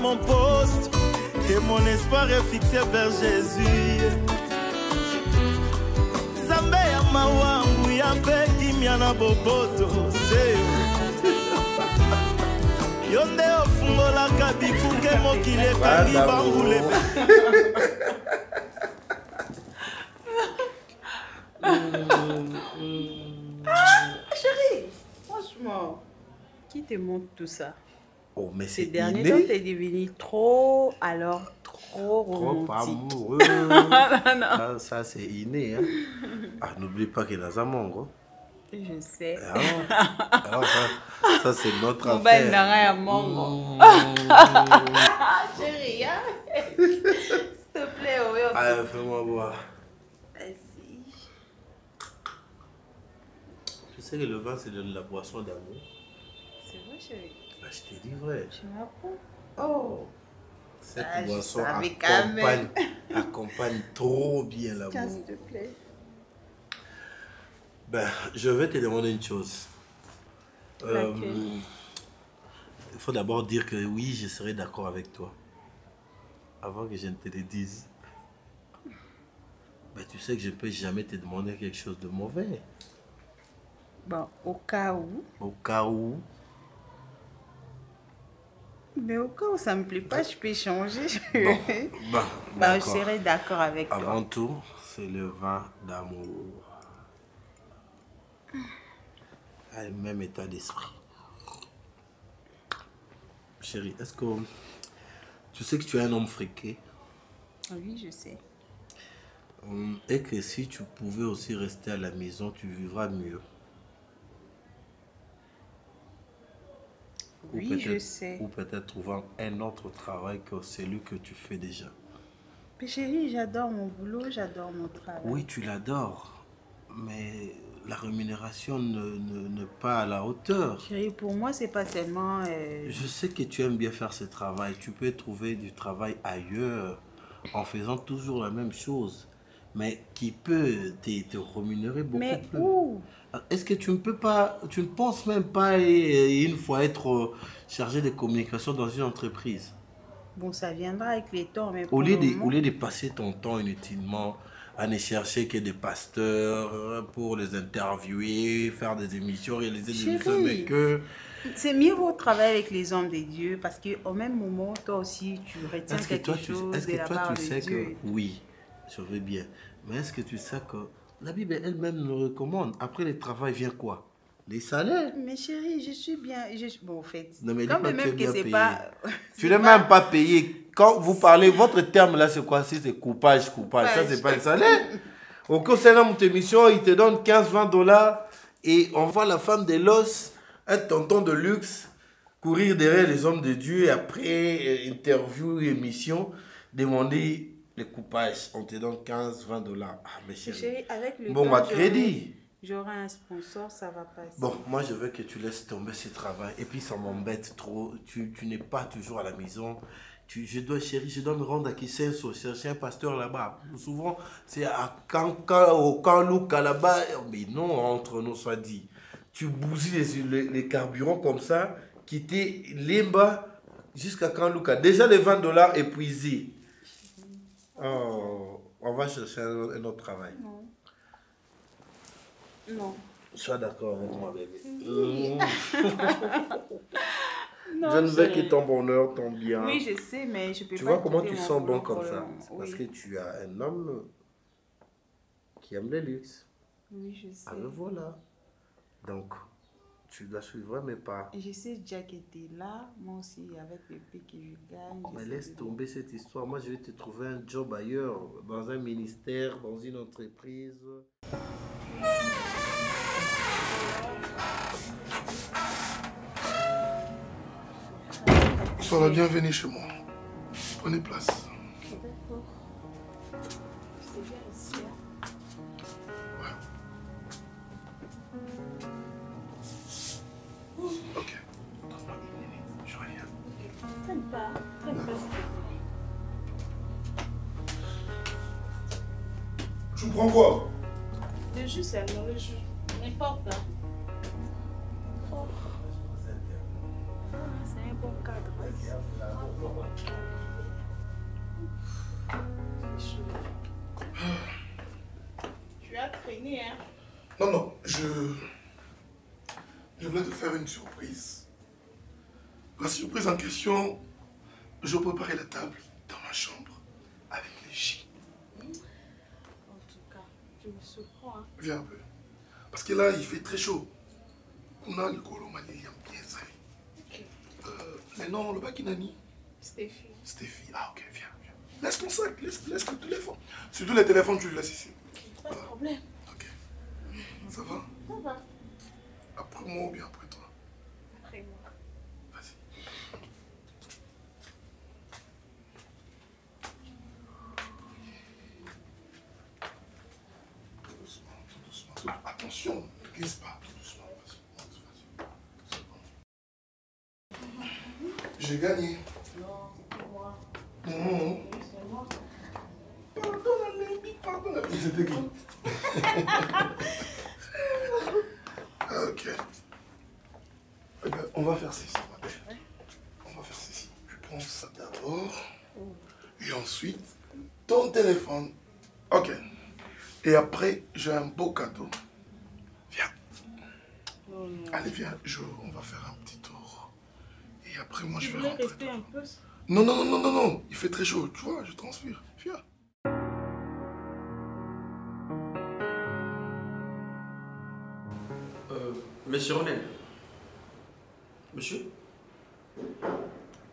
mon poste et mon espoir est fixé vers Jésus. Zambe ya mawangu ya mpe kimia na boboto se Yonde ofungolaka bikuke mokili ekangi bambule. Chérie, franchement, qui te montre tout ça? Oh, mais ces c'est derniers inné. temps, t'es devenu trop romantique. Trop amoureux. Non. Ça c'est inné. Hein. Ah, n'oublie pas qu'il y a Zamongo. Je sais. Alors ça c'est notre Mon affaire. bain à Mongo. Chérie, hein? S'il te plaît, oui. Ah, fais-moi boire. Vas-y. Je sais que le vin c'est de la boisson d'amour. C'est vrai, chérie. Bah, je t'ai dit vrai. Tu m'apprends? Oh. Cette boisson accompagne trop bien l'amour. Tiens, s'il te plaît. Ben, je vais te demander une chose. Il faut d'abord dire que oui, je serai d'accord avec toi. Avant que je ne te le dise. Ben, tu sais que je ne peux jamais te demander quelque chose de mauvais. Bon, au cas où. Au cas où. Mais au cas où ça ne me plaît pas, je peux changer. Bon, je serai d'accord avec toi. Avant tout, c'est le vin d'amour. À le même état d'esprit. Chérie, est-ce que tu sais que tu es un homme friqué? Oui, je sais. Et que si tu pouvais aussi rester à la maison, tu vivras mieux. Oui, je sais. Ou peut-être trouver un autre travail que celui que tu fais déjà. Mais chérie, j'adore mon boulot, j'adore mon travail. Oui, tu l'adores. Mais la rémunération n'est pas à la hauteur. Chérie, pour moi, c'est pas seulement... Je sais que tu aimes bien faire ce travail. Tu peux trouver du travail ailleurs en faisant toujours la même chose. Mais qui peut te rémunérer beaucoup plus. Mais où? Est-ce que tu ne peux pas, tu ne penses même pas une fois être chargé de communication dans une entreprise? Bon, ça viendra avec les temps, mais au lieu de passer ton temps inutilement à ne chercher que des pasteurs pour les interviewer, faire des émissions, réaliser des émissions avec eux. C'est mieux votre travail avec les hommes de Dieu parce qu'au même moment, toi aussi, tu retiens quelque chose de la part de Dieu. Est-ce que toi, tu sais que... Oui, je veux bien. Mais est-ce que tu sais que la Bible elle-même nous recommande, après le travail vient quoi? Les salaires. Mais chérie, je suis bien... Bon, en fait, non, mais quand même que c'est pas... Tu n'es même pas payé. Quand vous parlez, votre terme là, c'est quoi? C'est coupage. Ça, c'est pas le salaire. Au cours de ton émission, il te donne 15-20 $ et on voit la femme de l'os, un tonton de luxe, courir derrière les hommes de Dieu et après interview, émission, demander le coupage. On te donne 15-20 $. Ah, mais chérie, avec le bon, ma crédit. J'aurai un sponsor, ça va passer. Bon, moi je veux que tu laisses tomber ce travail. Et puis ça m'embête trop. Tu n'es pas toujours à la maison. Je dois me rendre à Kisenso, chercher un pasteur là-bas. Souvent, c'est au Kanlouka là-bas. Mais non, entre nous soit dit. Tu bousilles les carburants comme ça, quitter Limba jusqu'à Kanlouka. Déjà les 20 $ épuisés. Oh, on va chercher un autre travail. Non. Non. Sois d'accord avec moi, bébé. Non, je ne veux que ton bonheur, ton bien. Oui, je sais, mais je peux pas... Tu vois comment tu sens bon comme ça? C'est parce que tu as un homme qui aime le luxe. Oui, je sais. Alors voilà. Donc, tu dois suivre mes pas. Je sais déjà que tu es là, moi aussi, avec le prix que je gagne. Mais laisse tomber cette histoire. Moi, je vais te trouver un job ailleurs, dans un ministère, dans une entreprise. Sois la bienvenue chez moi. Prenez place. D'accord. C'est bien ici. Ouais. Ok. Je reviens. Traîne pas. Traîne pas. Je vous prends quoi? Le jus, c'est alors le jus. N'importe. Oh. C'est un bon cadre. Tu as traîné, hein? Non, non, je voulais te faire une surprise. La surprise en question, je préparais la table dans ma chambre avec les J. En tout cas, tu me surprends, hein? Viens un peu. Parce que là, il fait très chaud. On a le colo malilium bien salé. Ok. Mais non, le bakinani. Stéphie. Stéphie, ah ok, viens, viens. Laisse ton sac, laisse le téléphone. Surtout les téléphones, tu le laisses ici. Pas de problème. Ok. Ça va? Ça va. Après moi ou bien après toi? Après moi. Vas-y. Tout doucement, tout doucement. Attention, ne glisse pas, tout doucement. Vas-y. J'ai gagné. Non, c'est moi. Mmh. C'est moi. Pardon, pardon. C'était qui? Ok. Eh bien, on va faire ceci, ma belle. On va faire ceci. Je prends ça d'abord. Et ensuite, ton téléphone. Ok. Et après, j'ai un beau cadeau. Viens. Allez, viens. On va faire un petit tour. Et après, moi, je vais rentrer. Rester un peu. Non, non, non, non, non, non. Il fait très chaud. Tu vois, je transpire. Viens. Monsieur Ronel. Monsieur?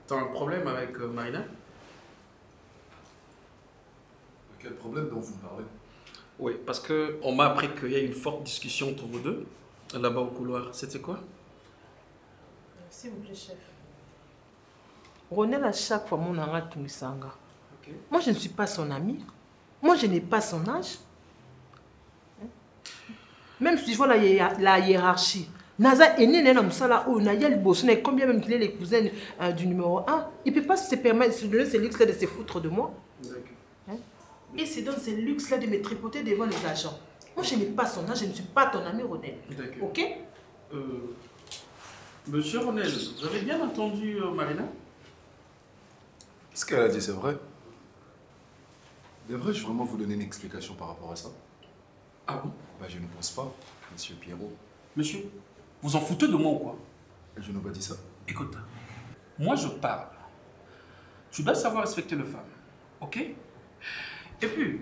T'as un problème avec Marina? Quel problème dont vous parlez? Oui, parce qu'on m'a appris qu'il y a une forte discussion entre vous deux, là-bas au couloir. C'était quoi? S'il vous plaît, chef. Ronel, à chaque fois, mon anga Tumisanga. Ok. Moi, je ne suis pas son ami. Moi, je n'ai pas son âge. Même si je vois la hiérarchie, Naza est né dans Moussala où Nayel Bosne, combien même qu'il est les cousins du numéro 1, il ne peut pas se permettre, se donner ce luxe-là de se foutre de moi. Hein? Et se donne ce luxe-là de me tripoter devant les agents. Moi, je n'ai pas son âge, je ne suis pas ton ami, Ronel. Ok? Monsieur Ronel, vous avez bien entendu Marina? Ce qu'elle a dit, c'est vrai. Devrais-je vraiment vous donner une explication par rapport à ça? Ah bon? Bah, je ne pense pas, monsieur Pierrot. Monsieur, vous en foutez de moi ou quoi? Je n'ai pas dit ça. Écoute, moi je parle. Tu dois savoir respecter les femmes, ok? Et puis,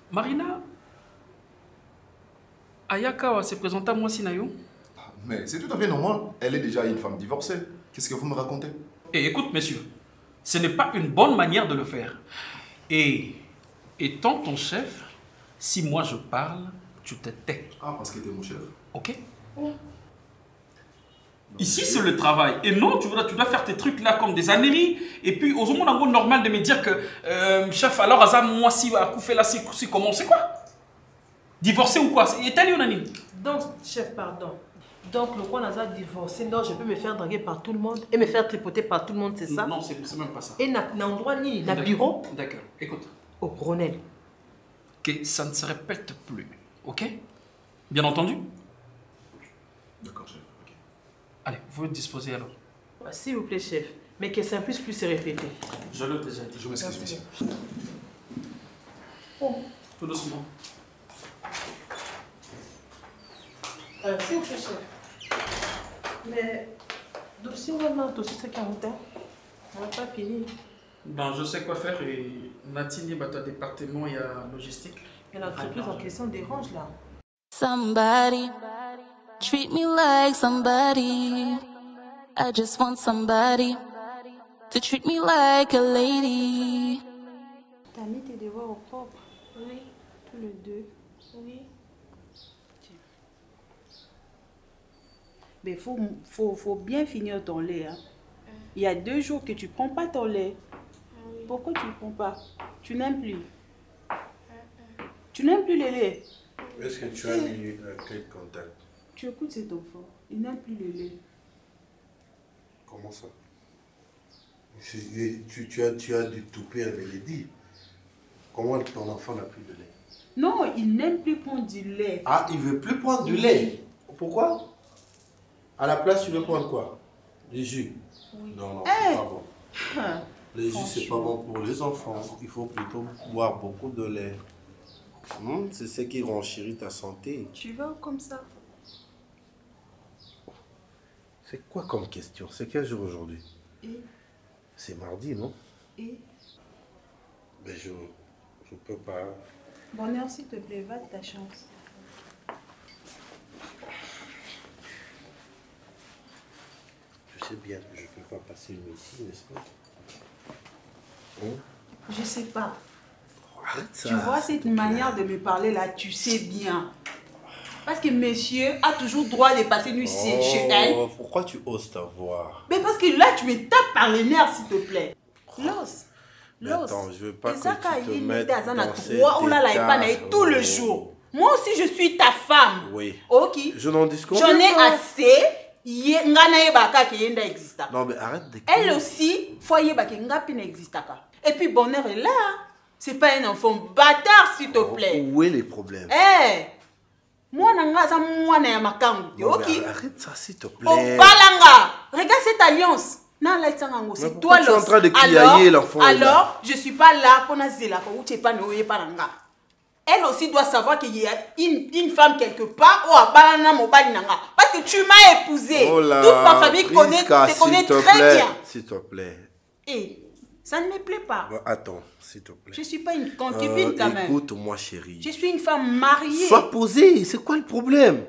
Marina, Ayaka s'est présentée à moi, Sinayo. Mais c'est tout à fait normal. Elle est déjà une femme divorcée. Qu'est-ce que vous me racontez? Et écoute, monsieur, ce n'est pas une bonne manière de le faire. Et étant ton chef, si moi je parle, tu te tais. Ah, parce qu'elle était mon chef. Ok? Non, ici, c'est le travail. Et non, tu dois faire tes trucs là comme des âneries. Et puis, aux hommes, on a normal de me dire que, chef, alors, Azam, moi, si, à Koufé, là, c'est comment? C'est quoi? Divorcé ou quoi? Et t'as dit, on a dit. Donc, chef, pardon. Donc, le roi Naza divorcé, non, je peux me faire draguer par tout le monde et me faire tripoter par tout le monde, c'est ça? Non, c'est même pas ça. Et n'a endroit ni, n'a bureau? D'accord, écoute. Au Ronel. Que ça ne se répète plus, ok? Bien entendu? D'accord, chef. Okay. Allez, vous êtes disposé alors. S'il vous plaît, chef. Mais que ça ne puisse plus se répéter. Je l'ai déjà dit. Je m'excuse, monsieur. Oh, tout doucement. S'il vous plaît, chef. Mais, dossier vraiment, dossier c'est 40 ans. On n'a pas fini. Ben, je sais quoi faire et Nathalie, bah, ton département, il y a logistique. Et l'entreprise en question dérange là. Somebody treat me like somebody. I just want somebody to treat me like a lady. T'as mis tes devoirs au propre? Oui. Tous les deux? Oui. Mais faut bien finir ton lait. Hein. Il y a 2 jours que tu prends pas ton lait. Oui. Pourquoi tu ne prends pas? Tu n'aimes plus. Tu n'aimes plus le lait. Est-ce que tu as mis un clé de contact? Tu écoutes cet enfant. Il n'aime plus le lait. Comment ça? Tu as du toupet avec les dits. Comment ton enfant n'a plus de lait? Non, il n'aime plus prendre du lait. Ah, il ne veut plus prendre du lait. Pourquoi? À la place, tu veux prendre quoi? Les jus? Oui. Non, Hey. c'est pas bon. Les jus, c'est pas bon pour les enfants. Il faut plutôt boire beaucoup de lait. C'est ce qui renchérit ta santé. Tu vas comme ça? C'est quoi comme question? C'est quel jour aujourd'hui? C'est mardi, non? Et? Mais je peux pas. Bonheur, s'il te plaît, va de ta chance. Je sais bien que je ne peux pas passer une nuit ici, n'est-ce pas? Je sais pas. Arrête ça. Tu vois cette manière de me parler là, tu sais bien. Parce que monsieur a toujours droit de passer une nuit chez elle. Pourquoi tu oses ta voix? Mais parce que là, tu me tapes par les nerfs, s'il te plaît. Los. Mais attends, je veux pas que tu te mettes dans ces détails tout le jour. Moi aussi, je suis ta femme. Oui. Ok. Je n'en discute J'en ai pas. assez. Non, mais arrête de... Elle aussi, foyer Bakengapi n'existe pas. Et puis Bonheur est là. C'est pas un enfant bâtard, s'il te plaît. Où est les problèmes? Eh, moi, moi, arrête ça, s'il te plaît. Regarde cette alliance. C'est toi tu es en train de crier l'enfant. Alors, je suis pas là pour elle aussi doit savoir qu'il y a une femme quelque part ou à Balana Mobali Nanga. Parce que tu m'as épousé. Oh là, toute ma famille te connaît très bien. S'il te plaît. Et ça ne me plaît pas. Attends, s'il te plaît. Je ne suis pas une concubine quand même. Écoute-moi, chérie. Je suis une femme mariée. Sois posée, c'est quoi le problème?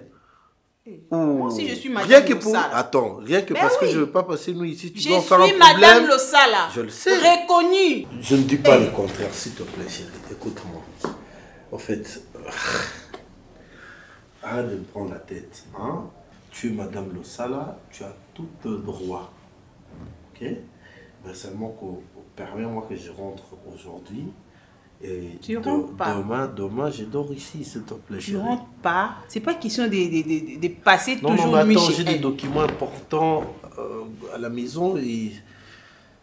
Moi aussi, je suis madame rien que pour... Lossala. Attends, rien que parce que je ne veux pas passer nous ici, tu je dois faire un suis problème. madame Lossala. Je le sais. Reconnue. Je ne dis pas le contraire, s'il te plaît, chérie. Écoute-moi. En fait, arrête de me prendre la tête. Hein? Tu es madame Lossala, tu as tout le droit. Ok? Mais seulement permets-moi que je rentre aujourd'hui. Et tu rentres pas. Demain, je dors ici, s'il te plaît. Tu rentres pas. C'est pas question de passer non, toujours non, mais attends, chez j'ai des elle. documents importants à la maison et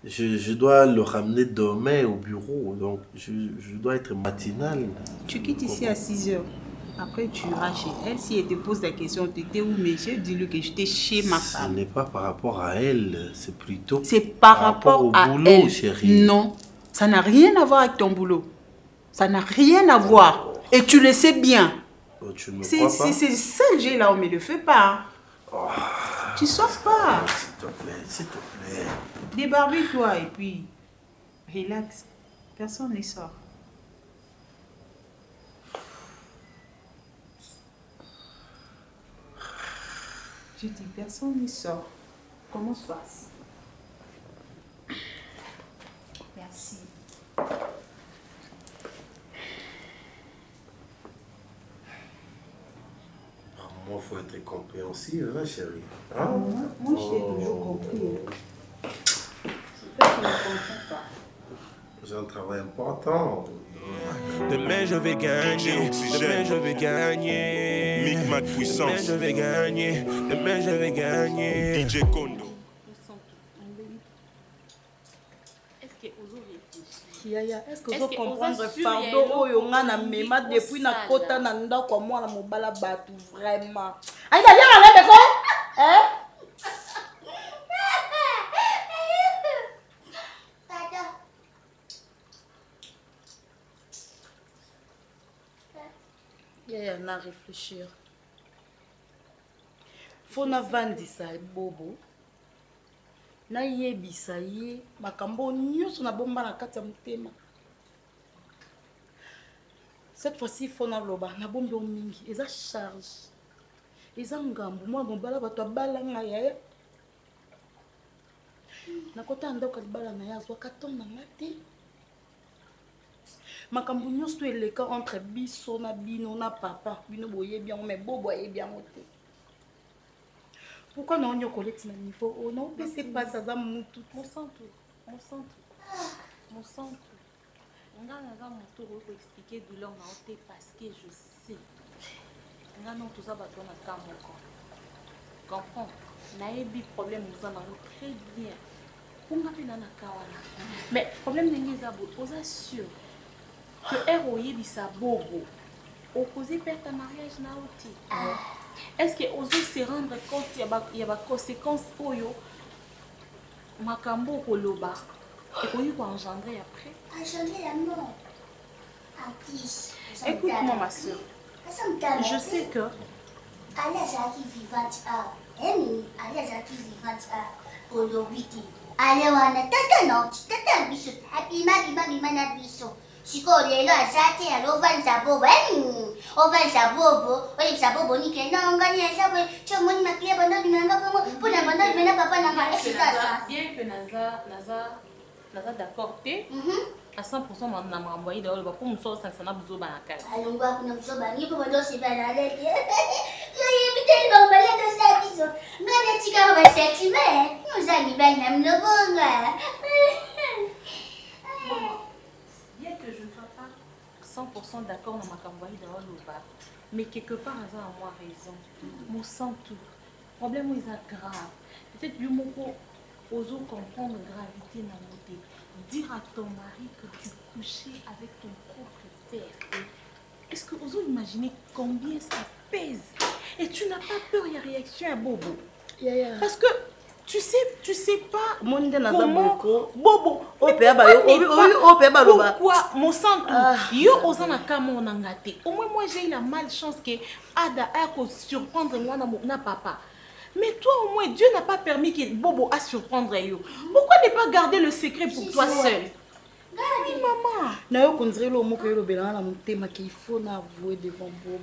je dois le ramener demain au bureau. Donc, je dois être matinal. Tu quittes ici à 6 h. Après, tu iras chez elle. Si elle te pose la question, tu étais où, monsieur, dis-lui que j'étais chez ma femme. Ce n'est pas par rapport à elle, c'est plutôt par rapport au à boulot, elle. chérie. Non, ça n'a rien à voir avec ton boulot. Ça n'a rien à voir. Et tu le sais bien. Tu ne me crois pas? C'est ça le jeu là, on ne me le fait pas. Tu sors pas. S'il te plaît, s'il te plaît. Débarbille-toi et puis relax. Personne ne sort. Je dis personne ne sort. Comment se passe? Merci. Moi, il faut être compréhensive, hein, chérie. Hein? Moi, je t'ai toujours compris. C'est pas que je ne comprends pas. J'ai un travail important. Demain je vais gagner, demain je vais gagner. Micmac puissance. Demain je vais gagner, demain je vais gagner. DJ Kondo. Est-ce que vous comprendre fardeau oyo nga na mema depuis na kota na ndako ya mwana mobala batu vraiment. Aïe d'ailleurs avec beko hein? Yaya na réfléchir. Faut na vandisa bobo. Na yebisa ye makambo nyonso na bomba na kati ya motema. Cette fois-ci il faut na loba na bombe mingi eza charge. Eza ngambu mwa mobala bato abala nga yaya. Na kota ndako libala na ya zwa katon na ngate. Makambo nyonso eleka entre biso na bino na papa bino boye bien mais bobo aye bien moté. Pourquoi non on collecte na niveau oh non c'est pas ça za mutu mon centre on a un moto pour expliquer douleur na oté parce que je sais on a non tout ça va dans la cam encore comprends na yebi problème nous en avons très bien on a pena na kawana mais problème n'est pas bon on est sûr que héros yebisa bobo opposé perdre ta mariage na oté. Est-ce que oser se rendre compte il y a des conséquences oyo makambo koloba ekoki engendrer après. Engendrer la mort. Écoute-moi ma soeur. Je sais que allez Jackie vivante allez Jackie vivante Olobiti. Allez wana tata biso happy mama na biso. Siko lelo azate alovanza bobo ovanza bobo ni kena ngani asabu chomoni makia bando binanga bongo pona bando bina papa na ngala sasa. Bien que naza d'accord te à 100% na mamboyi da oloba pour muso sansa na buzo bana kala. Alongwa kuna muso bani po bando sibana leki. Yo yebite ba bale do sa biso. Ngana tika ba sentiment. Nous bana mnobonga. Bien que je ne sois pas 100% d'accord dans ma campagne de Oloba, mais quelque part, ils ont à moi raison. Mon sang tout. Le problème est grave. Peut-être que je ose comprendre la gravité dans mon thé. Dire à ton mari que tu couchais avec ton propre père. Est-ce que vous imaginez combien ça pèse? Et tu n'as pas peur, il y a réaction à Bobo. Parce que tu sais pas comment Bobo. Pourquoi mon sang yo osana kamo nangate. Au moins moi j'ai eu la malchance que Ada a surprendre moi na papa. Mais toi au moins Dieu n'a pas permis que Bobo a surprendre yo. Pourquoi ne pas garder le secret pour toi seul? Oui maman. Na yo konzire lo moko yo belanga na motema qu'il faut na avouer devant Bobo.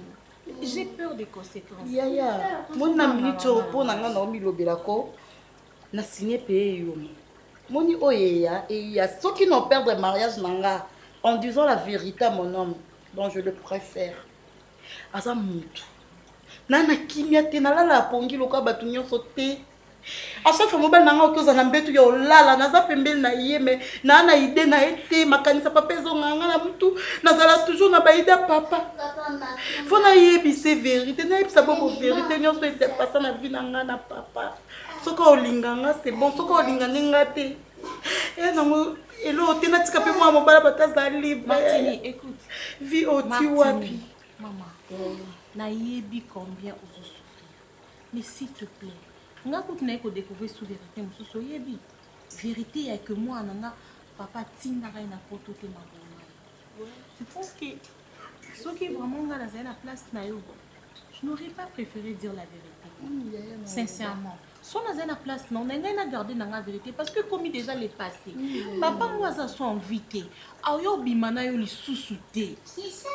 J'ai peur des conséquences. Mon na minute repos na nga na omi lobelako. Na signé payé yo. Moni oyeya et il y a ceux qui n'ont perdre le mariage nanga en disant la vérité à mon homme dont je le préfère. Aza mutu. Nana kimia te na la pongi loka batu nyonso te. À chaque fois mobile nanga okoza na mbetu yo lala naza pembeli na ye mais na idée na été makanisa papa ezonganga na mutu nazala toujours na baida papa. Faut na yebise vérité na yebisa bobo vérité nyonso ese passa na vie nanga na papa. Soko olinganga c'est bon soko olinganga ngate. Et non elo tina tika pe moi mobala bataza libre. Martini écoute. Vie oti wapi. Maman. Na yebi combien vous souffrir. Mais s'il te plaît, nga ko tuna ko découvrir sous vérité mususu yebi. Vérité est que moi nanga papa tinda ka na poto te mabona. Tu penses que ce qui vraiment nga na la place na yo. Je n'aurais pas préféré dire la vérité. Sincèrement. Si on a la place, non, on a gardé la vérité parce que comme déjà les passé, papa moi ça soit invité. Ayo bimana yo li sous-souté. C'est ça.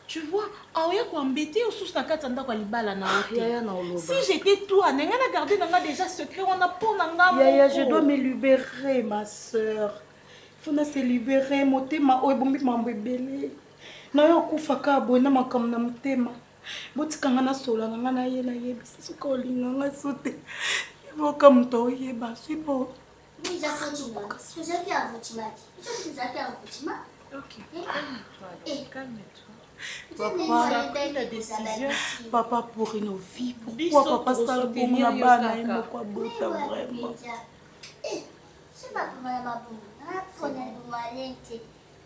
Tu vois, ayo ko embêté au sous na katanda ko libala na hote. Si j'étais toi, on a gardé déjà secret, on a pour nanga. Je dois me libérer ma sœur. Faut na se libérer motema o bombi mambo ebele. Na yo kufa ka bona makam na motema. Botikanga na sola nga na ye na yebisa soka olinga nga sote. Boka mto yeba sipo. Oui, j'accoutume. Je suis à vous, Ok. Calme-toi. Papa, j'ai pris la décision. Papa pour nos vies. Pourquoi papa ça pour na bana et quoi bota vraiment. C'est pas pour ma boum. Faut na malente.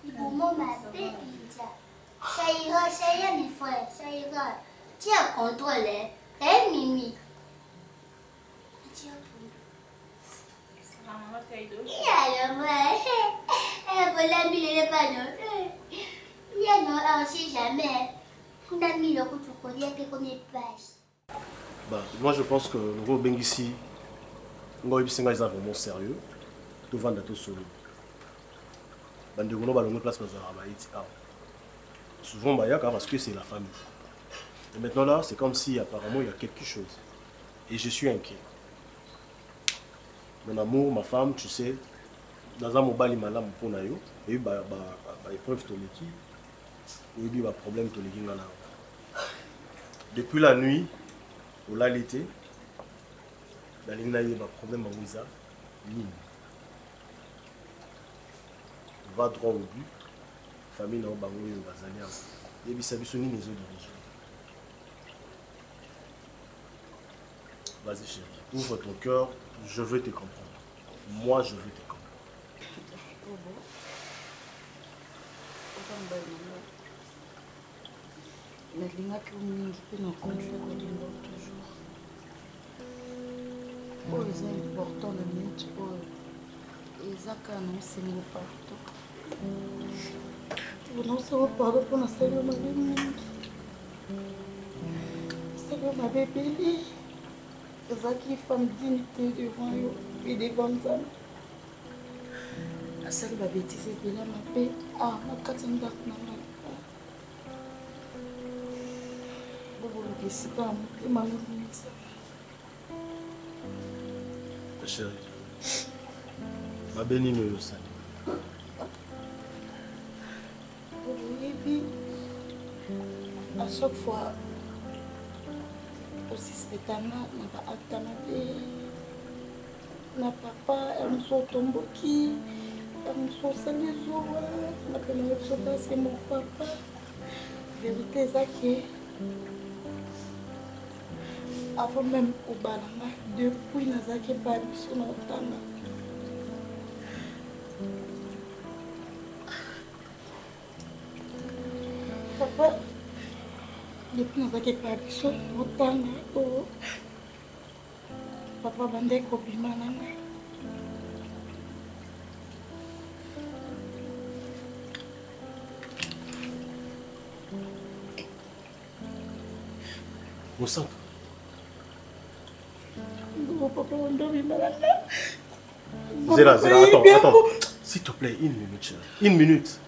Il pour moi ma bébé. Ça ira mes frères, ça ira. Tu as contrôlé. Eh Mimi. Moi je pense que le Bengisi, ils sont vraiment sérieux. Tout le monde est solo. Souvent parce que c'est la famille. Et maintenant là, c'est comme si apparemment il y a quelque chose. Et je suis inquiet. Mon amour, ma femme, tu sais, dans un mobile malam pour nayo, et bah épreuve toleki, et puis bah problème toleki ngana. Depuis la nuit, au l'été, dans l'ingnaye bah problème à Wiza, ligne. Va droit au but, famille n'a pas bangoui au Bazalia, et puis ça lui sonne les eaux d'origine. Vas-y chérie, ouvre ton cœur, je veux te comprendre. Moi, je veux te comprendre. C'est important de mettre ezaka na osengo pardon. Na osengo pardon mpona salio mabe mingi. Salio mabe ebele. Ezalaki femme dignité devant yo et devant Nzambe. Asali babétise ebele mabe na kati ya ndako na ngai. Bobolaka esika ya motema nobimisa. Chérie, ma béni me le salut. Oui, à chaque fois, aussi c'est un acte na papa, elle me soit tomboki, elle me soit salé joie, c'est mon papa. Vérité, c'est que avant même au balanga, depuis nazaki pas biso na otanga. Papa, depuis nazaki pas biso na otanga, papa bande kobima na ngai. Mon sang. Zéla, attends. S'il te plaît, une minute, chérie. Une minute.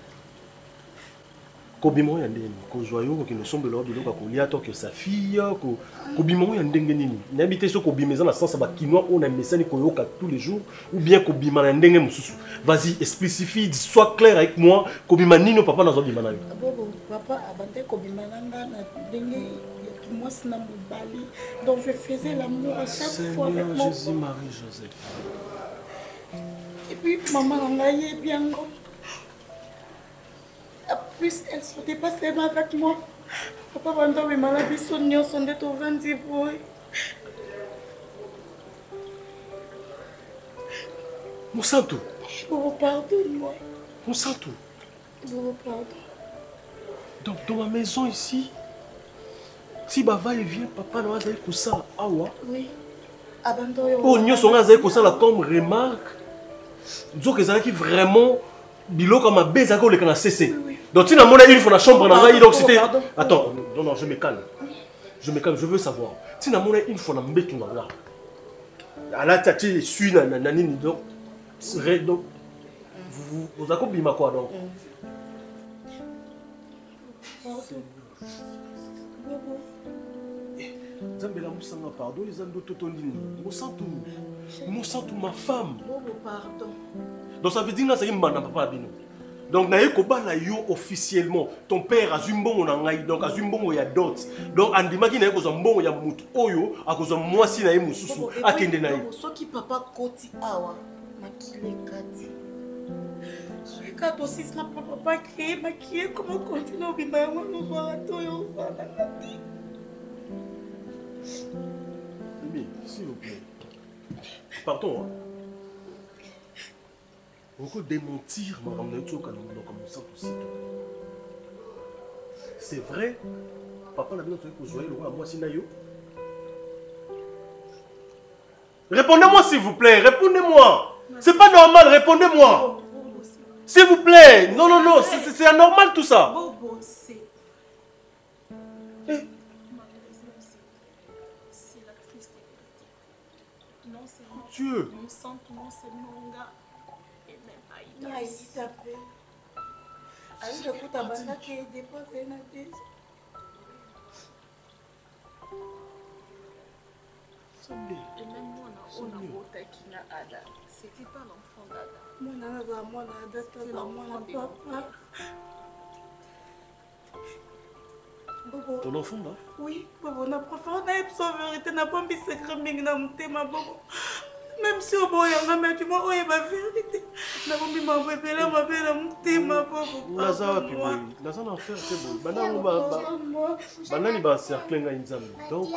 Kobimo yandeni, ko joyeux qui ne sombre l'ordre de l'eau, ko liato que sa fille, ko kobimo yandenge nini. N'habitez ce kobimeza na sens ba kinoa on a messani ko yoka tous les jours ou bien kobima na ndenge mususu. Vas-y, explicifie, sois clair avec moi. Kobima nino papa na zo bima na yo. Papa abandé kobima na ndenge. Moi, c'est mon bali. Donc, je faisais l'amour à chaque fois avec mon Jésus, Marie, Joseph. Et puis, maman en a eu bien. En plus, elle se dépassait avec moi. Papa, pendant mes maladies, son nion, son dette au 20 boy. Mon santo. Pardonne-moi. Mon santo. Pardon. Donc, dans ma maison ici, si bava et vient, papa n'a pas dit ça. Awa. Oui. Abandonne. Oh, nous sommes là comme remarque. Disons que c'est vraiment bilo comme un baiser qu'on a cessé. Donc si on a une fois la chambre dans la donc c'était. Attends, non, je me calme. Je veux savoir. Si on a une fois la mbétou dans là. À la tête, tu suis nanani donc. Donc vous avez bima quoi donc. Zambela Moussanga, pardon, les ando totondini. Moussantou, ma femme. Pardon. Donc ça veut dire que c'est une papa Abino. Donc na yekobala yo officiellement. Ton père a zumbongo na ngai, donc a zumbongo ya dot. Donc andimaki na yeko zumbongo ya mutu oyo akozo mwasi na ye mususu akende na ye. Soki papa koti awa makile kati. Soki kato sis na papa créé maquillé comment continuer au bima moi nous voir to yo ça. Mais, s'il vous plaît. Pardon. On peut démentir c'est vrai. Papa n'a bien entendu que joyeux le roi à moi Sinayo. Répondez-moi s'il vous plaît. Répondez-moi. C'est pas normal. Répondez-moi. S'il vous plaît. Non. C'est anormal tout ça. Dieu. Mon sentiment, c'est mon gars. Et même pas il a dit tapé. Allez, je coupe ta bande qui est déposée dans la tête. Et même moi, on a voté qui n'a Ada. C'était pas l'enfant d'Ada. Moi, c'est l'enfant de papa. Ton enfant là? Oui, Bobo, on a préféré, on a eu sa vérité, on n'a pas mis secret, mais on a monté ma Bobo. Même si au bout, on a mis du moins, ma vérité. On a mis ma bébé, ma belle, on a monté ma Bobo. Lazare, puis boy. Lazare, en fait, c'est bon. Maintenant, il va cercler une zame. Donc,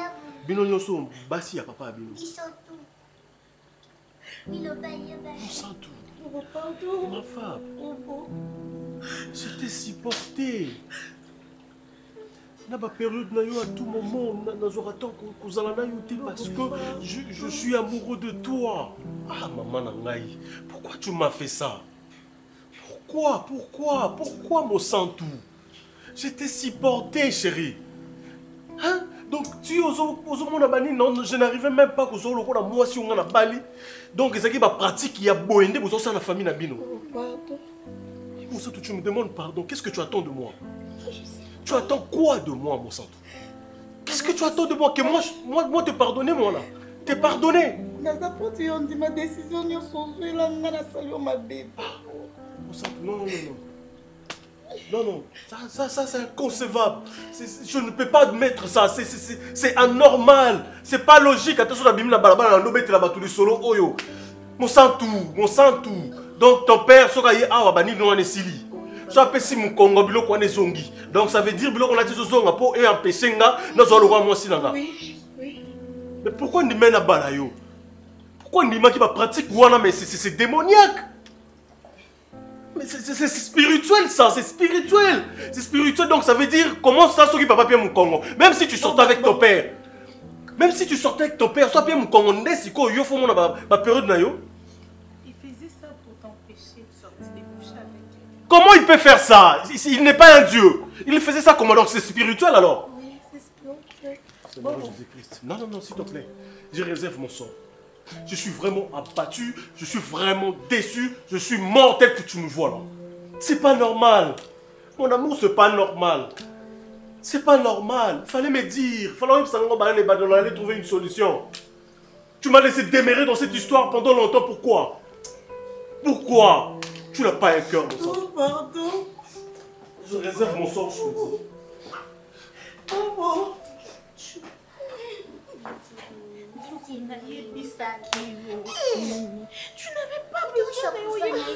Bino Nyoso, Bassi à papa Bino. Ils sont tout. Ils On sent tout. Ma femme. Je t'ai supporté. na ba période na yo à tout moment nazorata kozala na yo te parce que je suis amoureux de toi. Ah maman na ngai, pourquoi tu m'as fait ça? Pourquoi mon sang tout? J'étais si porté, chérie. Hein? Donc tu oses mon abani, non, je n'arrivais même pas que le rôle à moi si on a bali. Donc c'est ma pratique il y a boendé pour ça la famille Nabino. Pardon. Tu me demandes pardon. Qu'est-ce que tu attends de moi? Tu attends quoi de moi, mon sang? Qu'est-ce que tu attends de moi? Que moi te pardonner, moi là? Te pardonner? On dit ma décision, ma bébé. Non. Non, ça c'est inconcevable. Je ne peux pas admettre ça. C'est anormal. C'est pas logique. Attention, la bimla balabala, la nobete la batuli solo oyo. Mon sang tout. Donc ton père sera y a bani no anesili. Soit pesi mon Congo bilo ko zongi. Donc ça veut dire bilo on a dit zonga pour et empêcher nga na zo le roi moi sinanga. Oui. Mais pourquoi ni mena balayo? Pourquoi ni ma qui va pratique wana mais c'est démoniaque. Mais c'est spirituel ça, c'est spirituel. C'est spirituel, donc ça veut dire comment ça soit qui papa bien mon Congo. Même si tu sortais avec ton père. Soit bien mon Congo, n'est-ce que yo faut mon ma période na yo. Il faisait ça pour t'empêcher de sortir des coucher avec lui. Comment il peut faire ça? Il n'est pas un dieu. Il faisait ça comment? Donc c'est spirituel alors? Oui, c'est spirituel. Seigneur Jésus-Christ. Non, s'il te plaît. Je réserve mon sort. Je suis vraiment abattu, je suis vraiment déçu, je suis mort tel que tu me vois là. C'est pas normal. Mon amour, c'est pas normal. C'est pas normal. Fallait me dire. Fallait trouver une solution. Tu m'as laissé démérer dans cette histoire pendant longtemps. Pourquoi? Tu n'as pas un cœur, mon sang. Oh, pardon. Je réserve mon sort, je te dis. Oh. Tu n'avais pas besoin de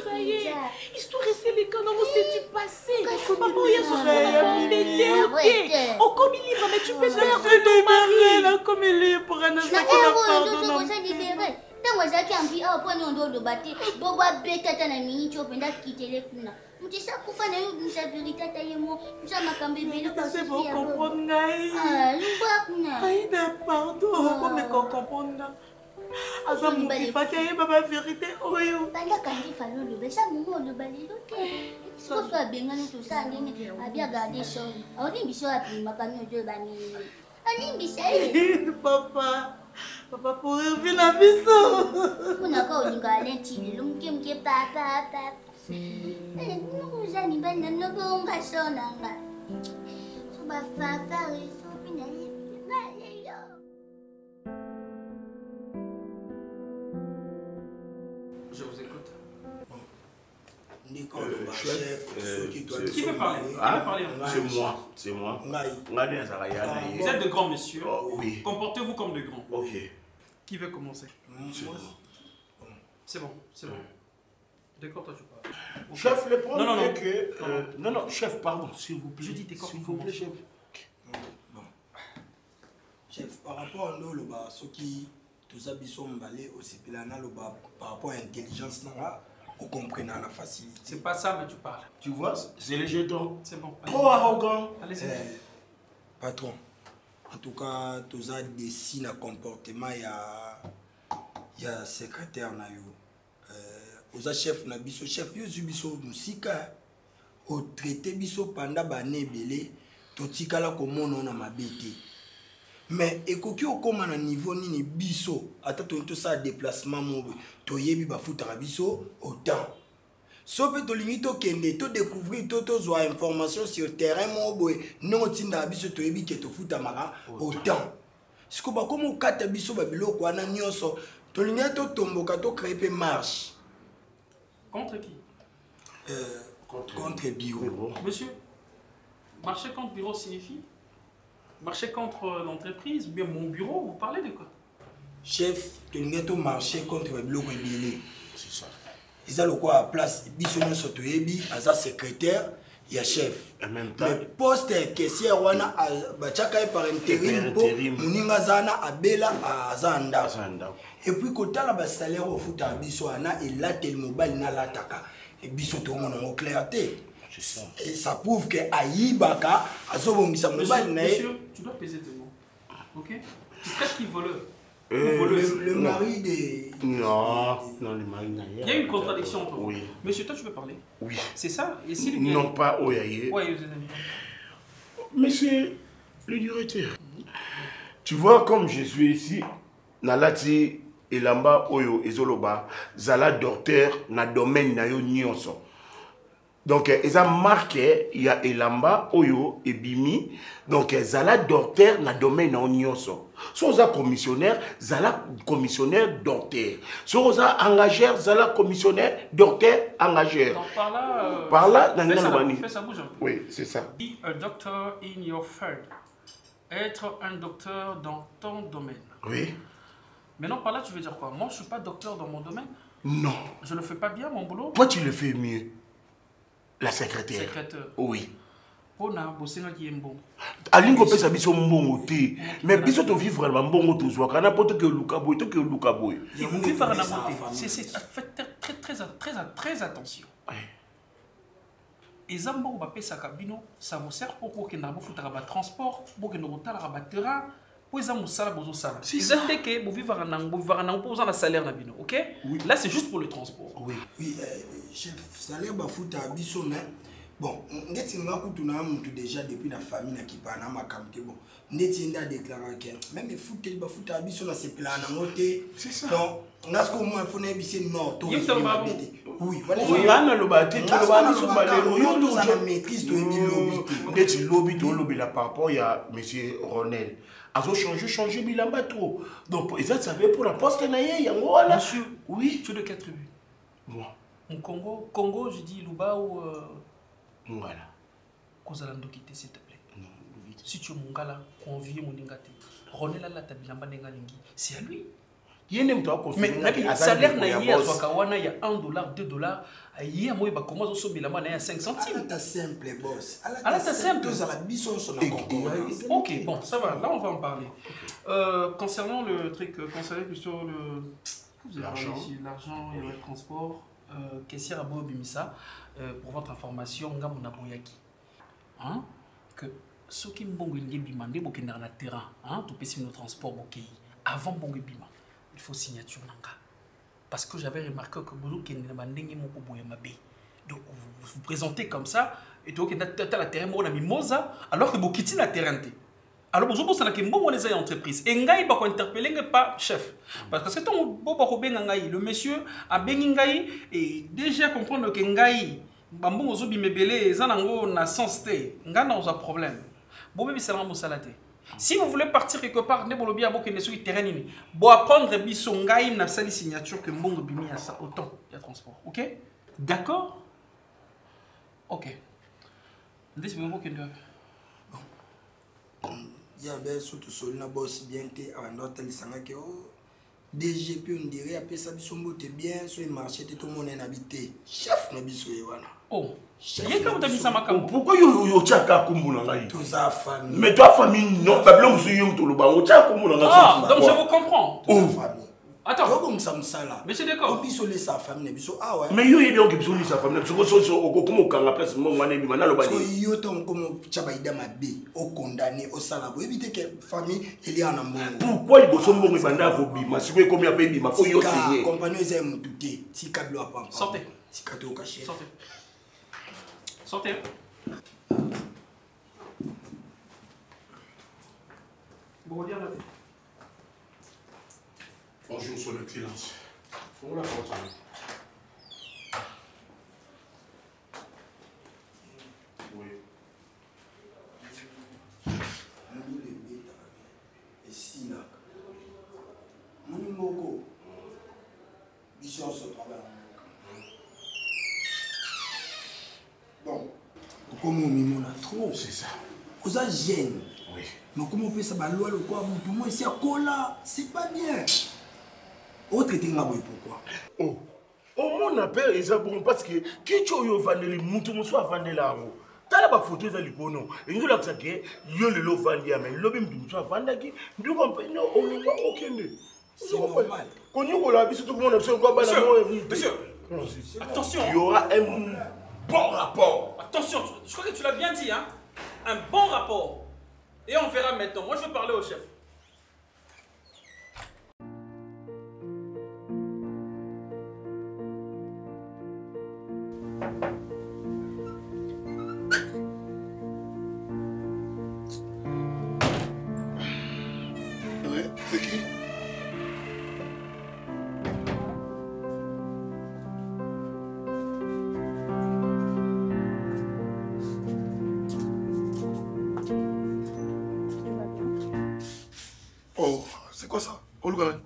ça y est. Histoire rester les canons, c'est du passé. Maman, il y a ce soir, on comme libre, mais tu peux faire de mari. Comme libre, on a libéré. Tant que j'ai envie, on prend un dos de bâti. Bobo a bêté à la minute, tu peux quitter les coups. Je sais que vous avez une vérité à tailler moi. Je sais que c'est bon, comprendre. Aïda, pardon, comment comprendre? Asa muki fataye baba vérité oyo. Banda kandi falo le besa mumo le balilo te. So so abengani to sa ngene abia garder so. Odi biso api makami ojo bani. Ani bisai. Papa pour revenir à biso. Kuna ka olinga lenti lumke mke papa. Nous allons bana no bonga sonanga. So ba fa so pinali. Je vous écoute. Chef, qui veut parler? C'est moi. Vous êtes de grands messieurs. Oui. Comportez-vous comme de grands. Ok. Qui veut commencer? C'est bon. De quoi toi tu parles? Chef, le problème Non. est que... Non, chef, pardon, s'il vous plaît. Je dis tes corps. S'il vous plaît, chef. Bon. Chef, par rapport à nous, ce qui... Tout ça, aussi par rapport à l'intelligence, on comprend la facilité. C'est pas ça, mais tu parles. Tu vois, c'est les jetons. C'est bon. Trop arrogant. Allez-y. Patron, en tout cas, tout ça, des signes de comportement, il y a secrétaire, aux chef, chef, biso musika, au traité biso pendant bané belé, tout tika comme on a ma bête. Mais ekoki okoma na niveau nini biso ata to ça déplacement mo to yebi ba futara biso autant so pe to limite to kende to découvrir to zo information sur terrain mo boy non tinda biso to yebi ke to futa mara autant siko ba komo kata biso ba biloko ana nyonso to limite to tomboka to créer pe marche contre qui? Contre bureau. Monsieur, marcher contre bureau signifie marcher contre l'entreprise, ou bien mon bureau, vous parlez de quoi? Chef, tu n'as marché contre le bloc immobilier. C'est ça. Ils ont quoi à place, Bissonio Sotoyebi, à secrétaire, il y a chef. En même temps. Le poste caissière, on a Bachaka par intérim, Mouninga Zana, Abela, à Zanda. Et puis, quand on a le salaire au foot à Bissona, et là, tel mobile n'a l'attaque. Et Bissot, on a clarté. Et ça prouve que Aïbaka a sobongisa mobile. Monsieur, tu dois peser tes mots. Ok? Qu'est-ce qu'il voleur? Le mari des... Non, le mari n'a rien. Il y a une contradiction entre vous. Oui. Monsieur, toi, tu veux parler? Oui. C'est ça? Et si non, pas Oyaye. Ouais, Monsieur le directeur, tu vois, comme je suis ici, Nalati Elamba Oyo Ezoloba, Zala docteur na domaine na yo nyonso. Donc, ils ont marqué, il y a Elamba, Oyo et Bimi. Donc, Zala docteur na domaine na nyonso. So, Zala commissionnaire, Zala commissionnaire docteur. So, Zala engageur, Zala commissionnaire docteur engageur. Donc, par là, fais ça bouge un peu. Oui, c'est ça. Be a doctor in your field. Être un docteur dans ton domaine. Oui. Maintenant, par là, tu veux dire quoi? Moi, je ne suis pas docteur dans mon domaine. Non. Je ne le fais pas bien, mon boulot. Toi, tu le fais mieux. La secrétaire. Oui. On a bossé dans qui est bon. Alingo peut s'habiller mbongo té. Mais biso to vivre vraiment mbongo to zwa kana poto que Luka boy, to que Luka boy. Vous vivre en amoté. Faites très attention. Et Zambo va payer sa cabine, ça vous sert pour que vous ayez un transport, pour que vous ayez un terrain, pour que vous ayez un salaire. Si vous avez que vous vivez en un salaire, ok? Là, c'est juste pour le transport. Oui, chef, salaire, il faut que bon, on est déjà depuis la famille qui parle à ma campagne. Bon, on est déclaré que même les foot, il faut que c'est plein à noter. C'est ça. Donc, on a ce qu'on m'a fait un non. Oui, voilà. On a le bâti, tout le bâti, on a la maîtrise de lobby. Lobby là par rapport, il y a M. Ronel. Ils ont changé Bilamba trop. Donc, ils ont savé pour la poste, il y a un monsieur. Oui. Tu es de quelle tribu? Moi. Au Congo, je dis Luba ou. Voilà. Kozalando quitter, s'il te plaît. Non, si tu es mon gars là, convié mon ingati. Ronel là, ta bilamba nengalingi. C'est à lui. Mais le salaire n'a y a Swakawana, il y a $1, $2. Il y a moi, comment on se bilamba n'a 5 centimes. C'est simple, boss. C'est simple. Ok, bon, ça va. Là, on va en parler. Concernant le truc, concernant plutôt l'argent et le transport. Kessier Abo Bimisa, pour votre information, on a boyaki. Que ceux qui m'ont demandé pour qu'ils aient un terrain, pour payer nos transports, avant Bongo Bima, il faut signature nanga. Parce que j'avais remarqué que beaucoup qui n'ont pas demandé mon boyamabe. Donc vous vous présentez comme ça, et donc vous avez la terrain mon ami Moza, alors que vous quittez la terrain. Alors, vous avez dit que vous avez une entreprise. Et vous avez interpellé pas chef. Parce que le monsieur a bien et déjà comprendre que vous avez un sens. Vous avez un problème. Si vous voulez partir quelque part, vous avez un terrain. Vous apprendre une signature que vous avez autant de transport. Ok? D'accord? Ok. Il y avait surtout sur le boss bien avant d'hôtel Sangake. DGP on dirait après ça bisombo te bien sur le marché tout le monde est habité. Chef na biso wana. Oh. Pourquoi yo tchaka kumbuna ngai? Tout ça famille. Mais toi famille non, bablo musuyo to loba o tchaka kumbuna ngai. Ah, donc je vous comprends. Oh famille. Attends. Comme ça me sala. Mais c'est d'accord. Biso les sa famille biso ah ouais. Mais yo yebio ke biso ni sa famille biso so comme kanga place mo ngane bi mana loba ni. Yo ton comme chabaida mabe au condamné au sala pour éviter que famille il y a un mbongo. Pourquoi il bosso mbongo banda ko bi ma siko comme ya pe bi ma ko yo signé. Compagnie zé mututé ti kablo apa. Sortez. Ti kato caché. Sortez. Sortez. Bon dire là. Bonjour, son excellence. Faut la porte. Oui. Et si là, mon moko, mission se travaille. Bon, comme on m'y a trop, c'est ça. Vous êtes gêne. Oui. Mais comment on peut savoir le quoi, tout le monde ici à Kola, c'est pas bien. Autre était pourquoi? Oh, mon appel est bon parce que qui tu as vendu mutu soit vendu là haut. T'as la photo de l'ipono. Et nous là que yo le lo vendu mais le bim du soit vendu qui. Nous comprenons on ne voit aucun de. C'est normal. Quand nous la biso tout le monde sait quoi Monsieur. Attention. Il y aura un bon rapport. Attention, je crois que tu l'as bien dit, hein. Un bon rapport. Et on verra maintenant. Moi, je veux parler au chef. Ouais, c'est qui? Oh, c'est quoi ça? Olga.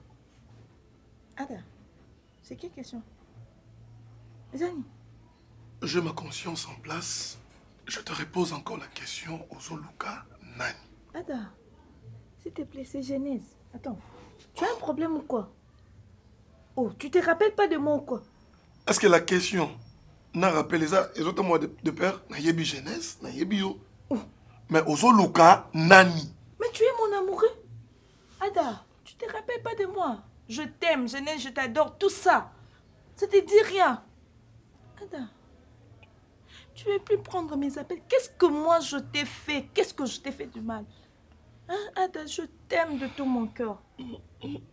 Ada, c'est quelle question? Zani. J'ai ma conscience en place. Je te repose encore la question aux Oluka Nani. Ada, s'il te plaît, c'est Genèse. Attends, tu as un problème ou quoi? Oh, tu te rappelles pas de moi ou quoi? Est-ce que la question n'a rappelé ça? Les autres mois de père, n'a yebi Genèse, n'a yebi yo. Mais aux Oluka Nani. Mais tu es mon amoureux. Ada, tu te rappelles pas de moi? Je t'aime, Genèse, je t'adore, tout ça. Ça te dit rien. Ada, tu veux plus prendre mes appels. Qu'est-ce que moi je t'ai fait? Qu'est-ce que je t'ai fait du mal? Hein, Ada, je t'aime de tout mon cœur.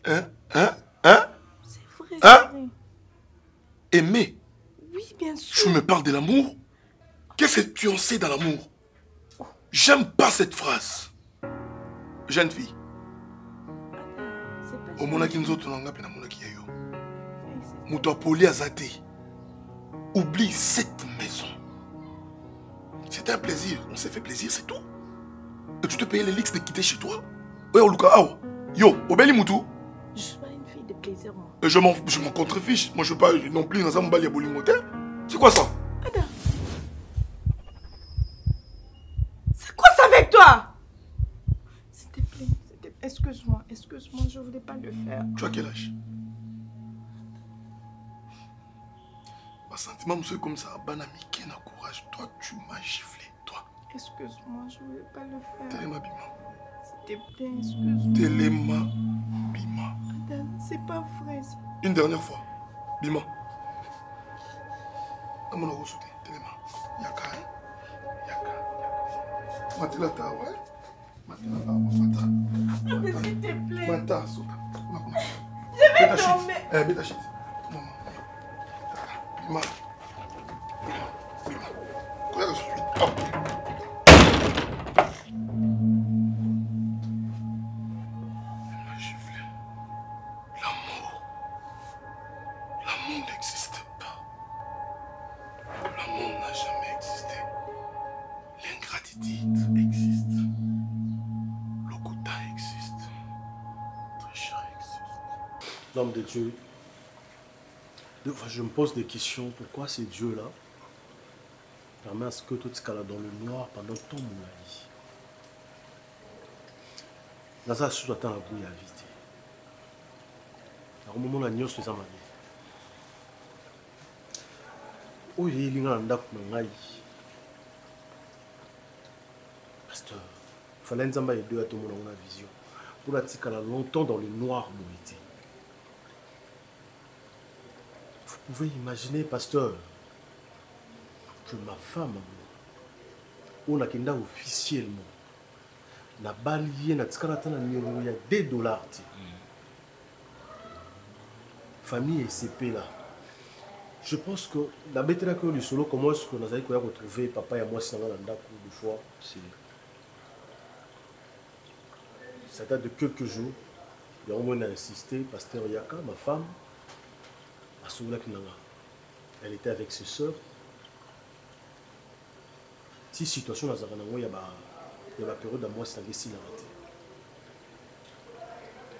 Hein? C'est vrai, Hein? c'est vrai. Aimer? Oui, bien sûr. Tu me parles de l'amour? Qu'est-ce que tu en sais dans l'amour? J'aime pas cette phrase. Jeune fille. Au monaki nzoto nanga pe na monaki yayo. Muto apoli azate. Oublie cette maison. C'était un plaisir. On s'est fait plaisir, c'est tout. Et tu te payais les leaks de quitter chez toi. Ouais, Oluka, yo, Obeli Moutou. Je suis pas une fille de plaisir, moi. Et je m'en contrefiche. Moi, je veux pas non plus dans un mobile à Bolimotel. C'est quoi ça? Ada. C'est quoi ça avec toi? S'il te plaît, excuse-moi, je voulais pas le faire. Tu as quel âge? Ma sentiment, monsieur, comme ça, Banamike n'a courage. Toi, tu m'as giflé, toi. Excuse-moi, je voulais pas le faire. Téléma Bima. S'il te plaît, excuse-moi. Téléma Bima. Ada, c'est pas vrai. Une dernière fois. Bima. Amona Rosoute, Téléma. Yaka, hein? Yaka. Matila ta, ouais? Matila ta, Mata. Ada, s'il te plaît. Mata, Sota. Je vais tomber. Beta shit. Non, non. Bima. Bima. Quoi est-ce que je suis? L'amour n'existe pas. L'amour n'a jamais existé. L'ingratitude existe. L'okuta existe. Tricherie existe. L'homme de Dieu, je me pose des questions. Pourquoi ces dieux-là permettent à ce que tout ce qu'il y a dans le noir pendant tant mon vie? Dans ça, je dois attendre la bouille à vite. Au moment où la nuit se fait oh, il y a un peu de pasteur, il fallait que nous aider à tout le monde dans la vision. Pour la tika longtemps dans le noir, vous pouvez imaginer, pasteur, que ma femme, on a qu'un officiellement, na balié na tika na numéro ya $2. Famille SCP là. Je pense que la bête là que le solo, comment est-ce qu'on a retrouvé papa et moi, c'est dans deux fois. Ça date de quelques jours. Il y a au moins insisté, pasteur Yaka, ma femme, elle était avec ses soeurs. Si situation dans il y a la période à moi, c'est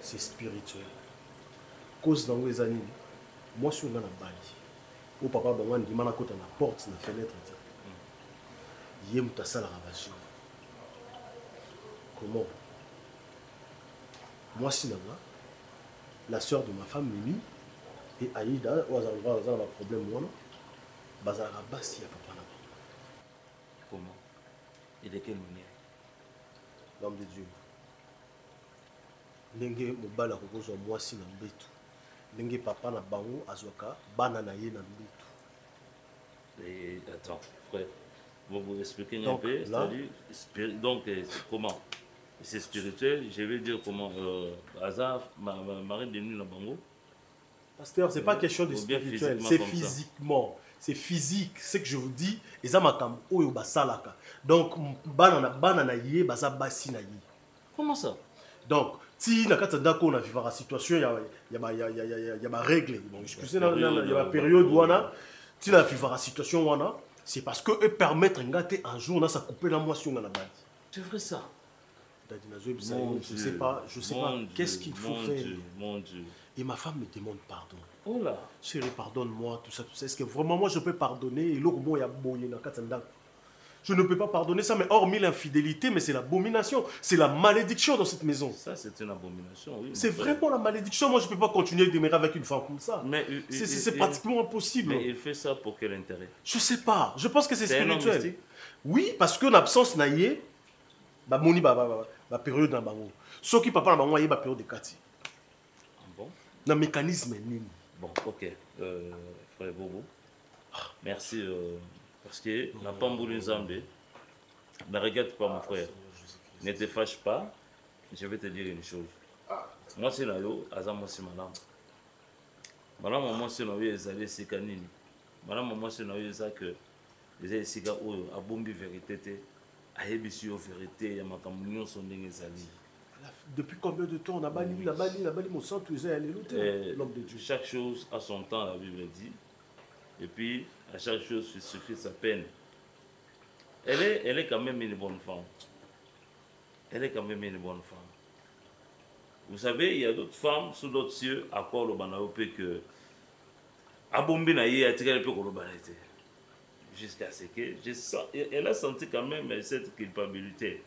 c'est spirituel. Cause dans les années, moi je suis dans la balle. Au papa bangan dit mana kota na porte na fenêtre dit. Yem ta sala ravageur. Comment? Moi si la sœur de ma femme Mimi et Aïda on a un problème moi non. Bazar basi ya papa na. Comment? Et de quelle manière? L'homme de Dieu. Ndenge mobala kokozwa mwasi na mbetu. Ndenge papa na bango azwaka bana na ye na mbetu. Et Attends, frère, vous vous expliquez un Donc, peu, là, c'est-à-dire, donc, comment? C'est spirituel, je vais dire comment, hasard, Marie de nuit, la bango. Pasteur, c'est pas question de Ou bien spirituel, physiquement c'est comme ça. physiquement. C'est physique, c'est que je vous dis, et ça m'a oyo basalaka. Donc, banana yé, basa basi na yé. Comment ça? Donc, si na kata ndako on a vivre la situation, il y a ma règle. Bon, excusez moi il y a ma période wana, si na vivre la situation wana, c'est parce que eux permettent ngate un jour on a ça couper la moisson dans la base. C'est vrai ça. Je sais pas qu'est-ce qu'il faut faire. Mon Dieu. Et ma femme me demande pardon. Oh là. Chérie, pardonne-moi, tout ça. Est-ce que vraiment moi je peux pardonner? Et l'autre mot, il y a boyé dans kata ndako. Je ne peux pas pardonner ça, mais hormis l'infidélité, mais c'est l'abomination. C'est la malédiction dans cette maison. Ça, c'est une abomination, oui. C'est vraiment la malédiction. Moi, je ne peux pas continuer de demeurer avec une femme comme ça. C'est pratiquement impossible. Mais il fait ça pour quel intérêt? Je ne sais pas. Je pense que c'est spirituel. Un oui, parce que l'absence naïe, bah moni bah période dans bango. Ce qui papa dans bango bah période de kati. Bon. Le mécanisme est nul. Bon, ok. Frère Bobo, merci. Parce que la Pamboulin Zambé, ne regarde pas mon frère. Ne te fâche pas. Je vais te dire une chose. Moi, c'est là, moi, c'est madame. Madame, moi, c'est là, c'est canine. Madame, moi, c'est là, c'est que les siga oyo a bombi vérité. A yebisi yo vérité, ya makambo son ndenge zali. Depuis combien de temps on a banni mon sang, tu es l'homme de Dieu. Chaque chose a son temps, la Bible dit. Et puis, à chaque chose suffit sa peine. Elle est quand même une bonne femme. Elle est quand même une bonne femme. Vous savez, il y a d'autres femmes sous d'autres cieux à quoi le banapé que Abombi na yé a tiré le peu qu'on le banate. Jusqu'à ce que elle a senti quand même cette culpabilité.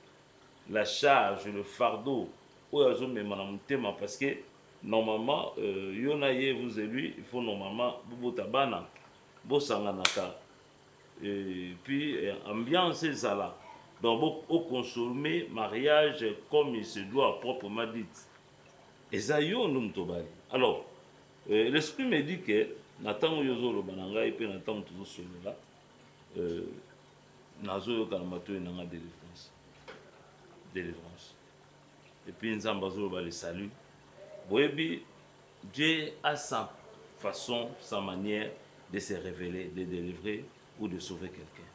La charge, le fardeau. Parce que normalement, Yonaye vous et lui, il faut normalement Bobotabana, Bosanganaka. Et puis, ambiance, c'est ça là. Donc, au consommer mariage comme il se doit, proprement dit. Et ça, alors, l'esprit me dit que, Nathan Yozo le Bananga, et puis Nathan toujours celui-là, Nazo Kalamato et Nanga délivrance. Et puis Nzambazo va le salut. Boyebi, Dieu a sa façon, sa manière de se révéler, de délivrer ou de sauver quelqu'un.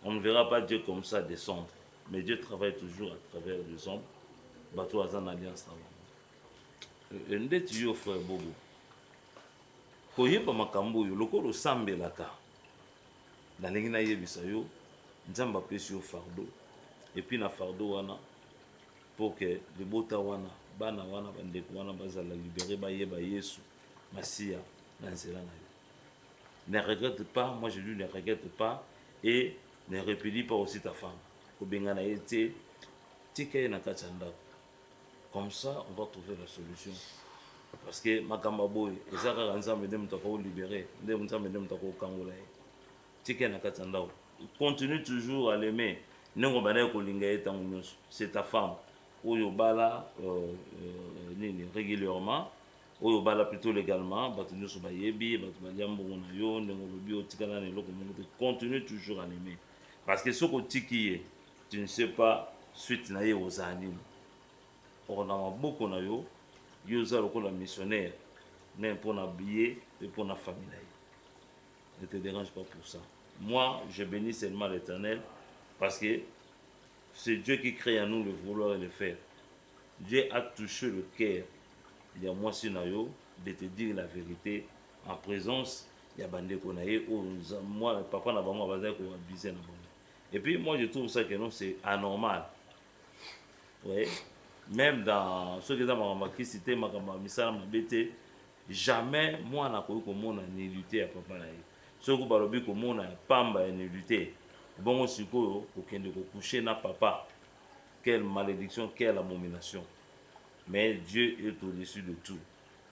On ne verra pas Dieu comme ça descendre, mais Dieu travaille toujours à travers les hommes. Bateau Azan Alliance. Nde tu frère Bobo. Koyeba makambo yo lokolo sambelaka. Na lengi na yebisa yo, Nzamba pesi yo fardeau. Et puis na fardeau wana pour que le bota wana bana wana bandeko wana bazala libéré bayeba Yesu Masia na nzela na yo. Ne regrette pas, moi je lui ne regrette pas et ne répudie pas aussi ta femme. Kobenga na yete tika na katanda. Comme ça on va trouver la solution. Parce que makamba boy ezaka Nzambe ndem mutako libéré, ndem Nzambe ndem mutako kangola. Tika na katanda. Continue toujours à l'aimer. C'est ta femme. Oyobala régulièrement. Oyobala plutôt légalement. Continue toujours à l'aimer. Parce que ce que tu ne sais pas suite naïe aux animes. On a beaucoup na yo. Yosa le missionnaire. Même pour n'habiller et pour la famille. Ne te dérange pas pour ça. Moi, je bénis seulement l'Éternel. Parce que c'est Dieu qui crée en nous le vouloir et le faire. Dieu a touché le cœur. Il y a moi, Sinayo, de te dire la vérité en présence. Il y a Bandé Konaye, moi, papa n'a pas moi, abusé. Et puis, moi, je trouve ça que non, c'est anormal. Oui. Même dans ceux qui ont cité ma bête, jamais moi, je n'ai pas lutter à papa. Ceux qui ont pamba lutter. Bon, aussi, coucher na papa. Quelle malédiction, quelle abomination. Mais Dieu est au-dessus de tout.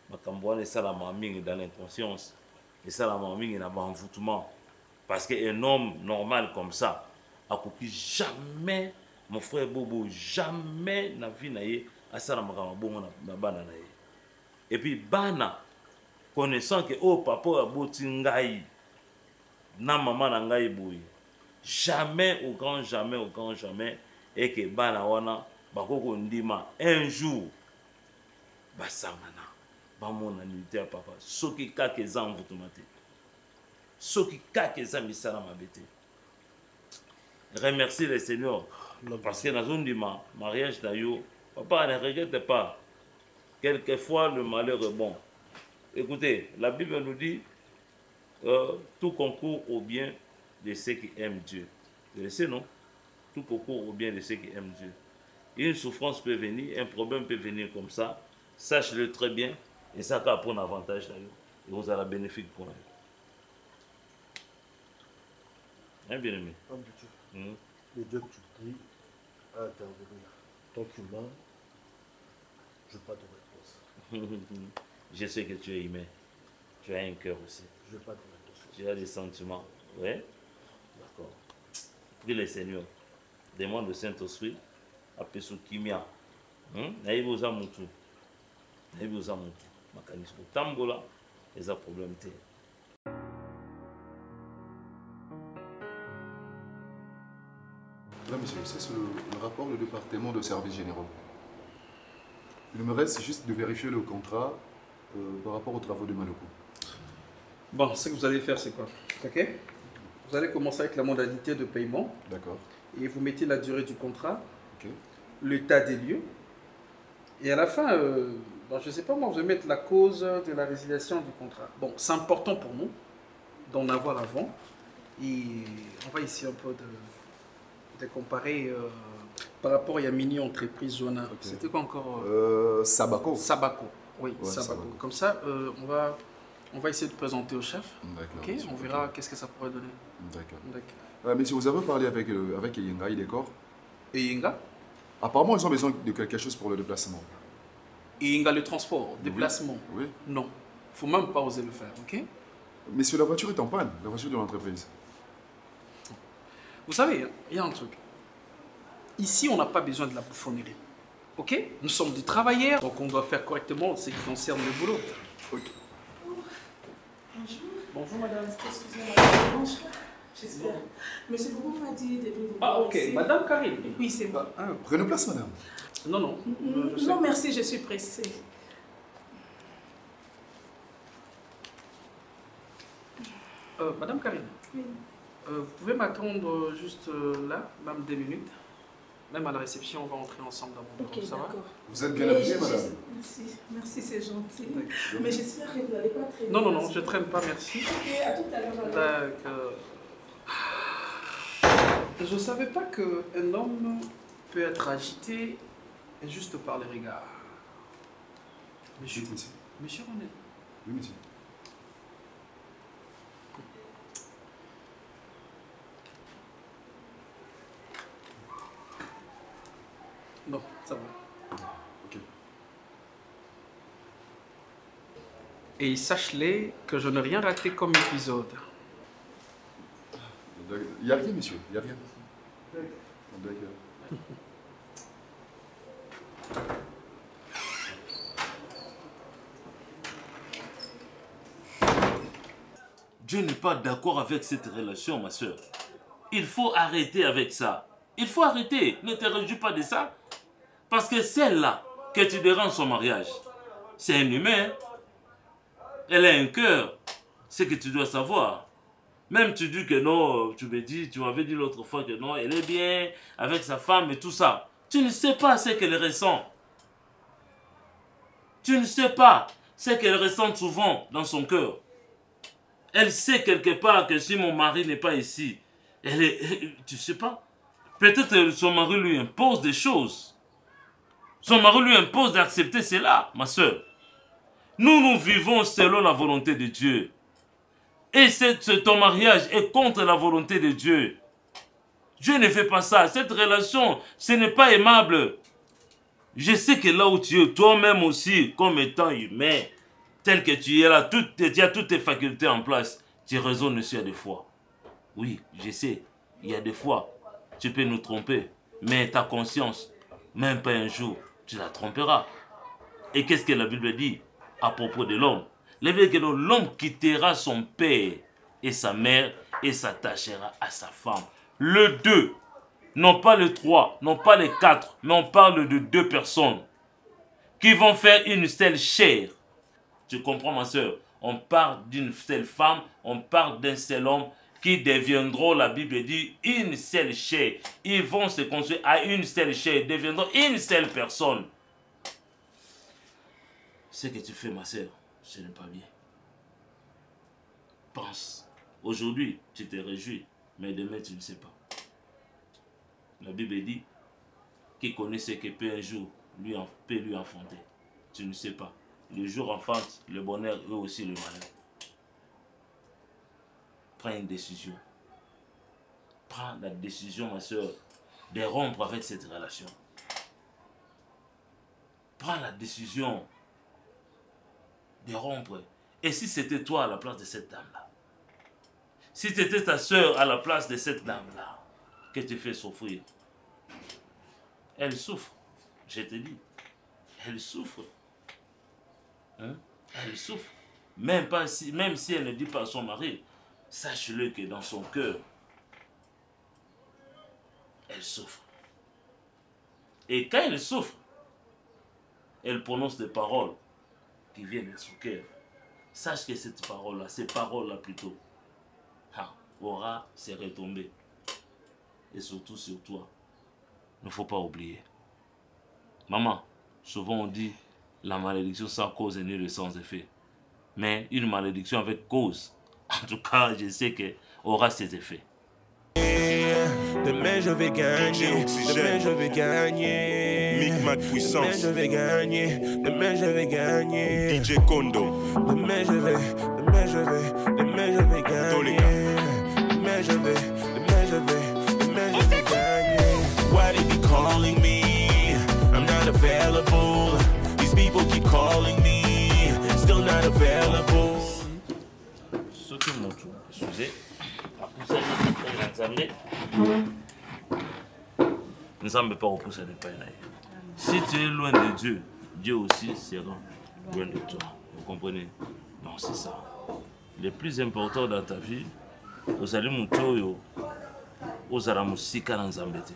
Ma est ça la mamie dans l'inconscience. Et ça la mamie dans l'envoûtement. Parce qu'un homme normal comme ça, a coupé jamais, mon frère Bobo, jamais n'a vu naïe à ça la mamie na bana naïe. Et puis, bana, connaissant que oh papa a beau tingaï. na maman na ngai boye. Jamais, au grand jamais, et que bana wana, bakoko ndima, un jour, basangana, bamona nité à papa, soki kake za mvutumate, soki kake za misala mabete. Remercie le Seigneur, parce que dans un ndima, mariage d'ailleurs, papa ne regrette pas. Quelquefois, le malheur est bon. Écoutez, la Bible nous dit tout concourt au bien de ceux qui aiment Dieu. Vous le savez, non? Tout concourt au bien de ceux qui aiment Dieu. Une souffrance peut venir, un problème peut venir comme ça. Sache-le très bien. Et ça va prendre avantage d'ailleurs. Et vous allez bénéfique pour elle. Hein, bien aimé? Le Dieu que tu pries à intervenir. Tant qu'humain, je n'ai pas de réponse. Je sais que tu es humain. Tu as un cœur aussi. Je n'ai pas de réponse. Tu as des sentiments. Oui? D'accord. Prie le Seigneur. Demande le Saint-Esprit. Appelle ce kimia. Naïboza Moutou. Naïboza Moutou. Mécanisme. Tambola. Les a problème. Là, monsieur, c'est sur le rapport du département de services généraux. Il me reste juste de vérifier le contrat par rapport aux travaux de Maloko. Bon, ce que vous allez faire, c'est quoi? Ok? Vous allez commencer avec la modalité de paiement. D'accord. Et vous mettez la durée du contrat, Ok. l'état des lieux. Et à la fin, bon, je ne sais pas moi, vous allez mettre la cause de la résiliation du contrat. Bon, c'est important pour nous d'en avoir avant. Et on va essayer un peu de comparer par rapport à la mini-entreprise Zona. Okay. C'était quoi encore Sabaco. Sabaco, oui, ouais, Sabaco. Sabaco. Comme ça, on va essayer de présenter au chef. Ok, on verra qu'est-ce que ça pourrait donner. D'accord. Mais si vous avez parlé avec Yenga, il est d'accord? Et Yenga? Apparemment, ils ont besoin de quelque chose pour le déplacement. Et Yenga, le transport, déplacement? Oui. Non, il ne faut même pas oser le faire, ok? Mais si la voiture est en panne, la voiture de l'entreprise. Vous savez, il y a un truc. Ici, on n'a pas besoin de la bouffonnerie. Ok? Nous sommes des travailleurs, donc on doit faire correctement ce qui concerne le boulot. Ok. Bonjour. Bonjour madame. Excusez-moi, bonjour. J'espère. Monsieur Boubou m'a dit de vous. Ah ok, madame Karine. Oui, c'est bon. Prenez place, madame. Non, non. Non, merci, je suis pressée. Madame Karine. Oui. Vous pouvez m'attendre juste là, même 2 minutes. Même à la réception, on va entrer ensemble dans mon bureau. Ok, ça va? Vous être bien habillée, madame. Merci, merci, c'est gentil. Mais j'espère que vous n'allez pas traîner. Non, non, non, je ne traîne pas, merci. Ok, à tout à l'heure. D'accord. Je ne savais pas qu'un homme peut être agité juste par les regards. Monsieur, oui, monsieur. Monsieur René. Oui, monsieur. Non, ça va. Ok. Et sache-les que je n'ai rien raté comme épisode. Il n'y a rien, monsieur. Il n'y a rien. D'accord. Dieu n'est pas d'accord avec cette relation, ma soeur. Il faut arrêter avec ça. Il faut arrêter. Ne te réjouis pas de ça. Parce que celle-là, que tu déranges son mariage, c'est un humain. Elle a un cœur. C'est que tu dois savoir. Même tu dis que non, tu m'avais dit l'autre fois que non, elle est bien avec sa femme et tout ça. Tu ne sais pas ce qu'elle ressent. Tu ne sais pas ce qu'elle ressent souvent dans son cœur. Elle sait quelque part que si mon mari n'est pas ici, elle est... Tu sais pas. Peut-être que son mari lui impose des choses. Son mari lui impose d'accepter cela, ma soeur. Nous vivons selon la volonté de Dieu. Et ton mariage est contre la volonté de Dieu. Dieu ne fait pas ça. Cette relation, ce n'est pas aimable. Je sais que là où tu es, toi-même aussi, comme étant humain, tel que tu es là, tu as toutes tes facultés en place. Tu raisonnes aussi à des fois. Oui, je sais, il y a des fois, tu peux nous tromper. Mais ta conscience, même pas un jour, tu la tromperas. Et qu'est-ce que la Bible dit à propos de l'homme? La Bible dit que l'homme quittera son père et sa mère et s'attachera à sa femme. Le 2, non pas le 3, non pas le 4, mais on parle de 2 personnes qui vont faire une seule chair. Tu comprends, ma soeur? On parle d'une seule femme, on parle d'un seul homme qui deviendront, la Bible dit, une seule chair. Ils vont se construire à une seule chair, deviendront une seule personne. Ce que tu fais, ma soeur, ce n'est pas bien. Pense. Aujourd'hui, tu te réjouis, mais demain, tu ne sais pas. La Bible dit, qui connaît ce que peut un jour peut lui enfanter. Tu ne sais pas. Le jour enfante, le bonheur et aussi le malheur. Prends une décision. Prends la décision, ma soeur, de rompre avec cette relation. Prends la décision de rompre. Et si c'était toi à la place de cette dame-là? Si c'était ta soeur à la place de cette dame-là, que tu fais souffrir? Elle souffre, je te dis. Elle souffre. Hein? Elle souffre. Même si elle ne dit pas à son mari, sache-le que dans son cœur, elle souffre. Et quand elle souffre, elle prononce des paroles qui viennent de son cœur. Sache que cette parole-là, ces paroles-là plutôt, aura ses retombées. Et surtout sur toi. Il ne faut pas oublier. Maman, souvent on dit la malédiction sans cause est nulle sans effet. Mais une malédiction avec cause, en tout cas, je sais qu'elle aura ses effets. Demain je vais gagner, demain je vais gagner. Micmac puissance. Demain je vais gagner, demain je vais gagner. DJ Kondo. Demain je vais gagner. Demain je vais gagner. Why they be calling me? I'm not available. These people keep calling me. Still not available. Ce que mon tour, excusez. Nous ne sommes pas repousser de pain. Si tu es loin de Dieu, Dieu aussi sera loin de toi. Vous comprenez? Non, c'est ça. Le plus important dans ta vie, vous allez monter aux aramusika dans Zambété.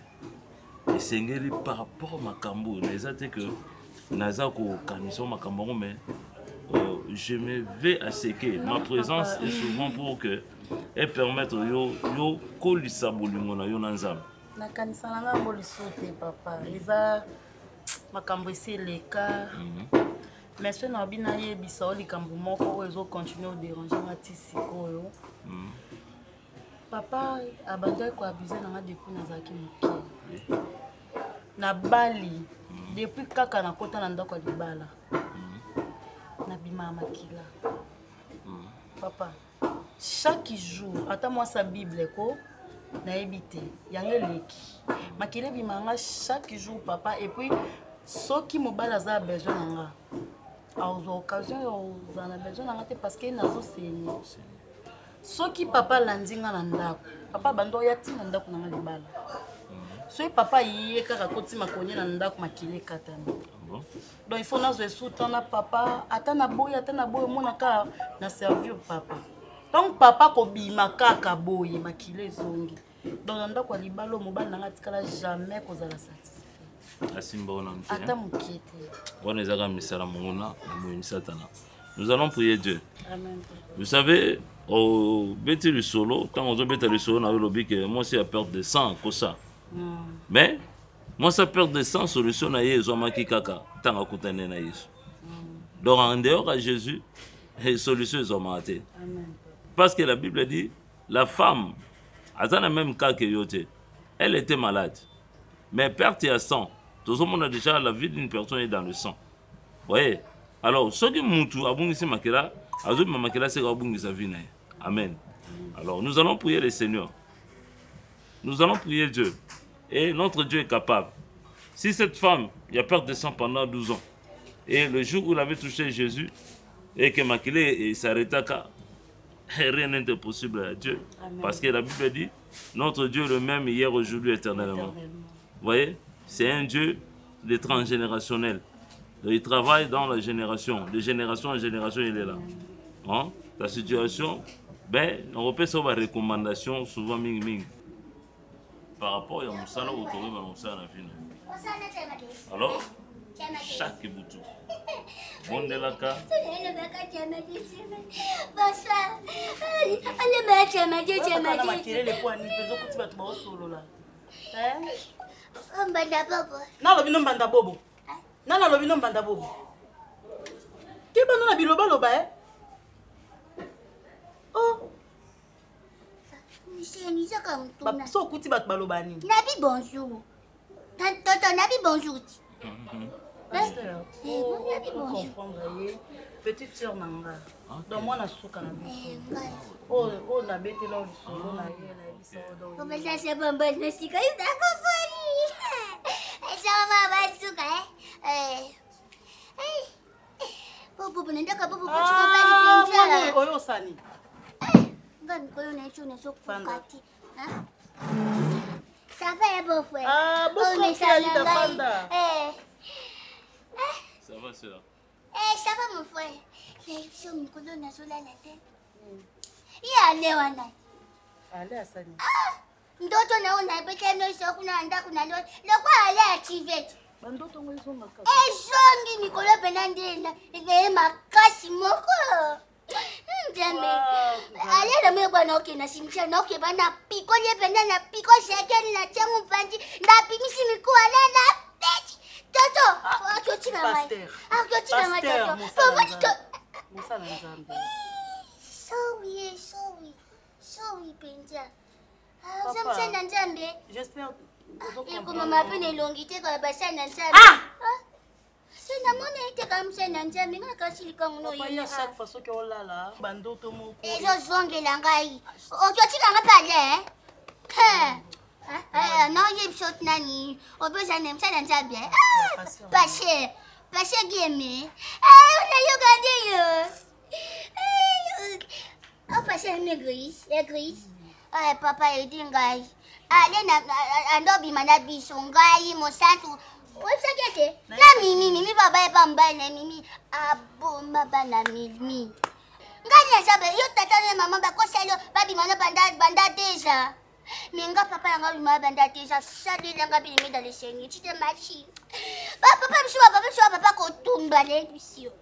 Et c'est par rapport à Makambo. Les autres que Nazako Kaniso Makambo, mais je me vais à ce que ma présence est souvent pour que et permettre yo kolisa bolingo na yo na nzambe. Na kanisa na ngambo lisote papa. Eza makambo eseleka. Mais ce na bina yebisa o likambo moko ezo continuer au déranger ngati sikoyo. Papa abandai ko abuser na nga depuis nazaki moke. Na bali depuis kaka na kota na ndako libala. Na bima makila. Papa chaque jour, attends moi sa Bible ko na ebité, yangé leki. Makile bimanga chaque jour papa et puis ceux qui mobala za besoin nga. A aux occasions za na besoin nga te parce que nazo saigner. Ceux qui papa landinga na ndako. Papa bando ya tina ndako na libala. Ceux papa yé kaka koti makonye na ndako makile katana. Donc il faut nazo soutenir papa, atana boy monaka na servir papa. Donc papa ko bima kaka boye makile zongi. Donc ndako libalo mobali nanga tikala jamais kozala satisfait. Asimba ona mte. Ata mukete. Bona ezaka misala mongona na satana. Nous allons prier Dieu. Amen. Vous savez, au bêti le solo, quand on bêta le solo, on a le que moi c'est à perdre de sang comme ça. Mais moi ça perdre de sang solution na yezo maki kaka tanga kutane na Yesu. Donc en dehors à Jésus, les solutions sont matées. Amen. Parce que la Bible dit, la femme, dans le même cas que Yote, elle était malade. Mais perte à sang, tout le monde a déjà la vie d'une personne est dans le sang. Vous voyez? Alors, ce qui moutou, abungisi makela, azoui mamakela c'est abungisa vie. Amen. Alors, nous allons prier le Seigneur. Nous allons prier Dieu. Et notre Dieu est capable. Si cette femme, il y a perte de sang pendant 12 ans, et le jour où elle avait touché Jésus, et que Makele s'arrêta, rien n'est impossible à Dieu. Amen. Parce que la Bible dit, notre Dieu est le même hier, aujourd'hui, éternellement. Vous voyez, c'est un Dieu de transgénérationnel. Il travaille dans la génération. De génération en génération, il est là. Hein? Ta situation, Ben, on repère ça, des recommandations souvent ming par rapport à Moussala ou Toré, Moussala la fin. Alors, chaque bouton. Bon de la carte. Bonsoir. Allez, Mbanda bobo. Na lobi no mbanda bobo. Na lobi no mbanda bobo. Ke bano na biloba loba Oh. Monsieur Nisa comme tout. Ba so kuti bat baloba ni. Nabi bonjour. Tonton Nabi bonjour. Pasteur. Nabi bonjour. Petite sœur nanga. Donc moi na suka na biso. Oh na bete là solo na ye na biso do. Comme ça c'est bon bon na sika yu dako fori. Ça va suka Bobo nendaka bobo kwa chuma bali pinja. Oyo sani. Ngani koyo na hicho na soko kati. Ça va beau frère. Ah, beau frère Alida Fanda. Ça va sœur. Ça va mon frère. Sio mkono na sola na tena. Ya leo ana. Ale asani. Ndoto naona bete no sio kuna anda kuna leo. Lokwa ale achievete. Bandoto ngwezo makaka. Zongi Nicola Benandela. Ige makasi moko. Njambe. Ale na mwe bwana okena simcha na oke bana piko le benana piko shekeli na changu panji na pimisi mikuwa na peti. Toto, akiochira mai. Akiochira mai toto. Pomoni Musa na Nzambe. Sorry Penja. Samsa na Nzambe. J'espère Iko mama pene longite kwa basa na Nzambe. Sina mona ite kama msana Nzambe ngaka silika ngono yina. Paya chaque fois que on lala bandoto moko. Ezo zongela ngai. Okiochira ngapale non yeb shot nani. Obeja ne msana Nzambe. Pashe game. On a yo gardé yo. Oh pashe gris. Papa edi ngai. Ale na andobi manabi songai mo santu. What's that? Na mimi baba e bamba na mimi abomba bana mimi. Ngani sabe yo tata na mama ba koselo babi mana banda deja. Minga papa yanga bima banda deja sadi langa bi mi dale sengi chite machi. Papa ko tumba le bisio.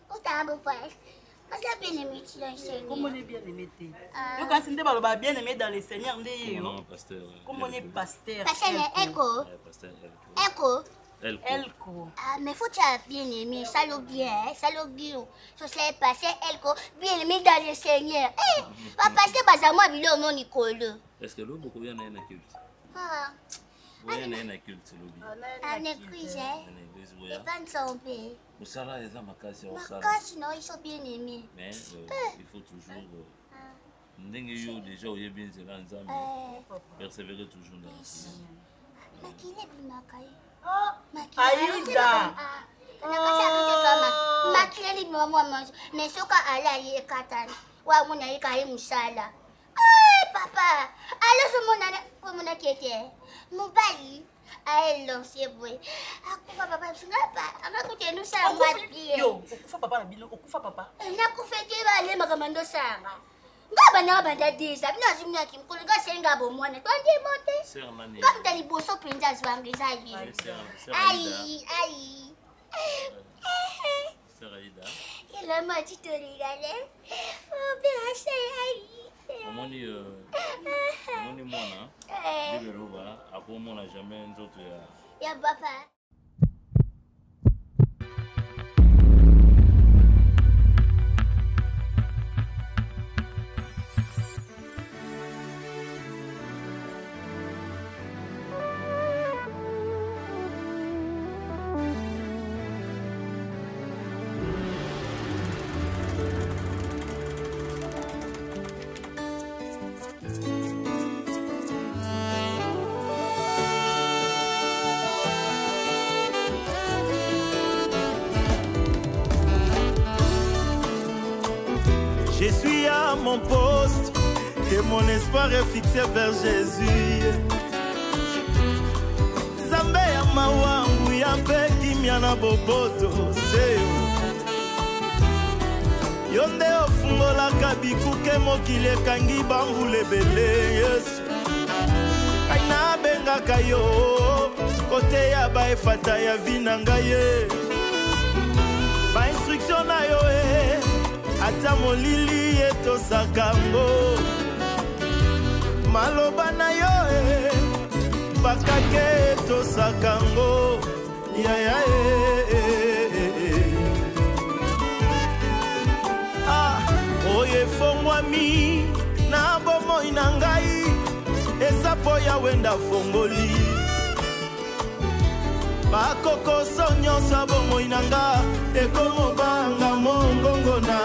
Otabo faz. Asa bien aimé dans le Seigneur. Comme on est bien aimé. Yo quand sinde baloba bien aimé dans le Seigneur ndé yo. Non, pasteur. Comme on est pasteur. Pasteur Elko. Elko. Ah mais faut tu bien aimé, ça le bien. So c'est pasteur Elko bien aimé dans le Seigneur. Pasteur bazamo bilo mo Nicolo. Est-ce que l'eau beaucoup bien na culte? Oui, na culte lobi. En église. Et pas tomber. Moussala est ma casse au sala. Casse non, ils sont bien aimés. Mais il faut toujours ndenge déjà au bien zela nzambe. Persévérer toujours dans la prière. Makile bimakai. Aïda. Makile li mama mais soka ala yi katana. Wa muna yi kai musala. Papa, alors mon kete. Mobali. Aïe, c'est vrai. Akufa papa, ngakuti nous ça mabie. Yo, okufa papa na bino, okufa papa. Nakufete bale makamando sanga. Ngaba na banda disa, bina zimnya kimkolo ngasenga bomwana. Twande mote. Sœur nani. Ngaba ni boso pinja zwangeza yi. Aïe. Sœur Aïda. Il a mati toligale. Oh, bien ça aïe. Omoni mwana biberoba akomona jamais nzoto ya papa. Je suis à mon poste et mon espoir est fixé vers Jésus. Zambe ya mawangu ya pe kimya na boboto seo. yo nde ofungolaka bikuke mokili ekangi bambula ebele yesu ngai nabengaka yo kote ya baefata ya vi na ngai ye bainstruktio na yo ata molili etosaka ngo maloba na yo bakake etosaka ngo yaya oyo efongwami na bomoi na ngai eza mpo ya wenda fongoli bakokoso nyonso bomoi na nga ekomobanga mongongo na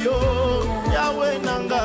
yo yawe na nga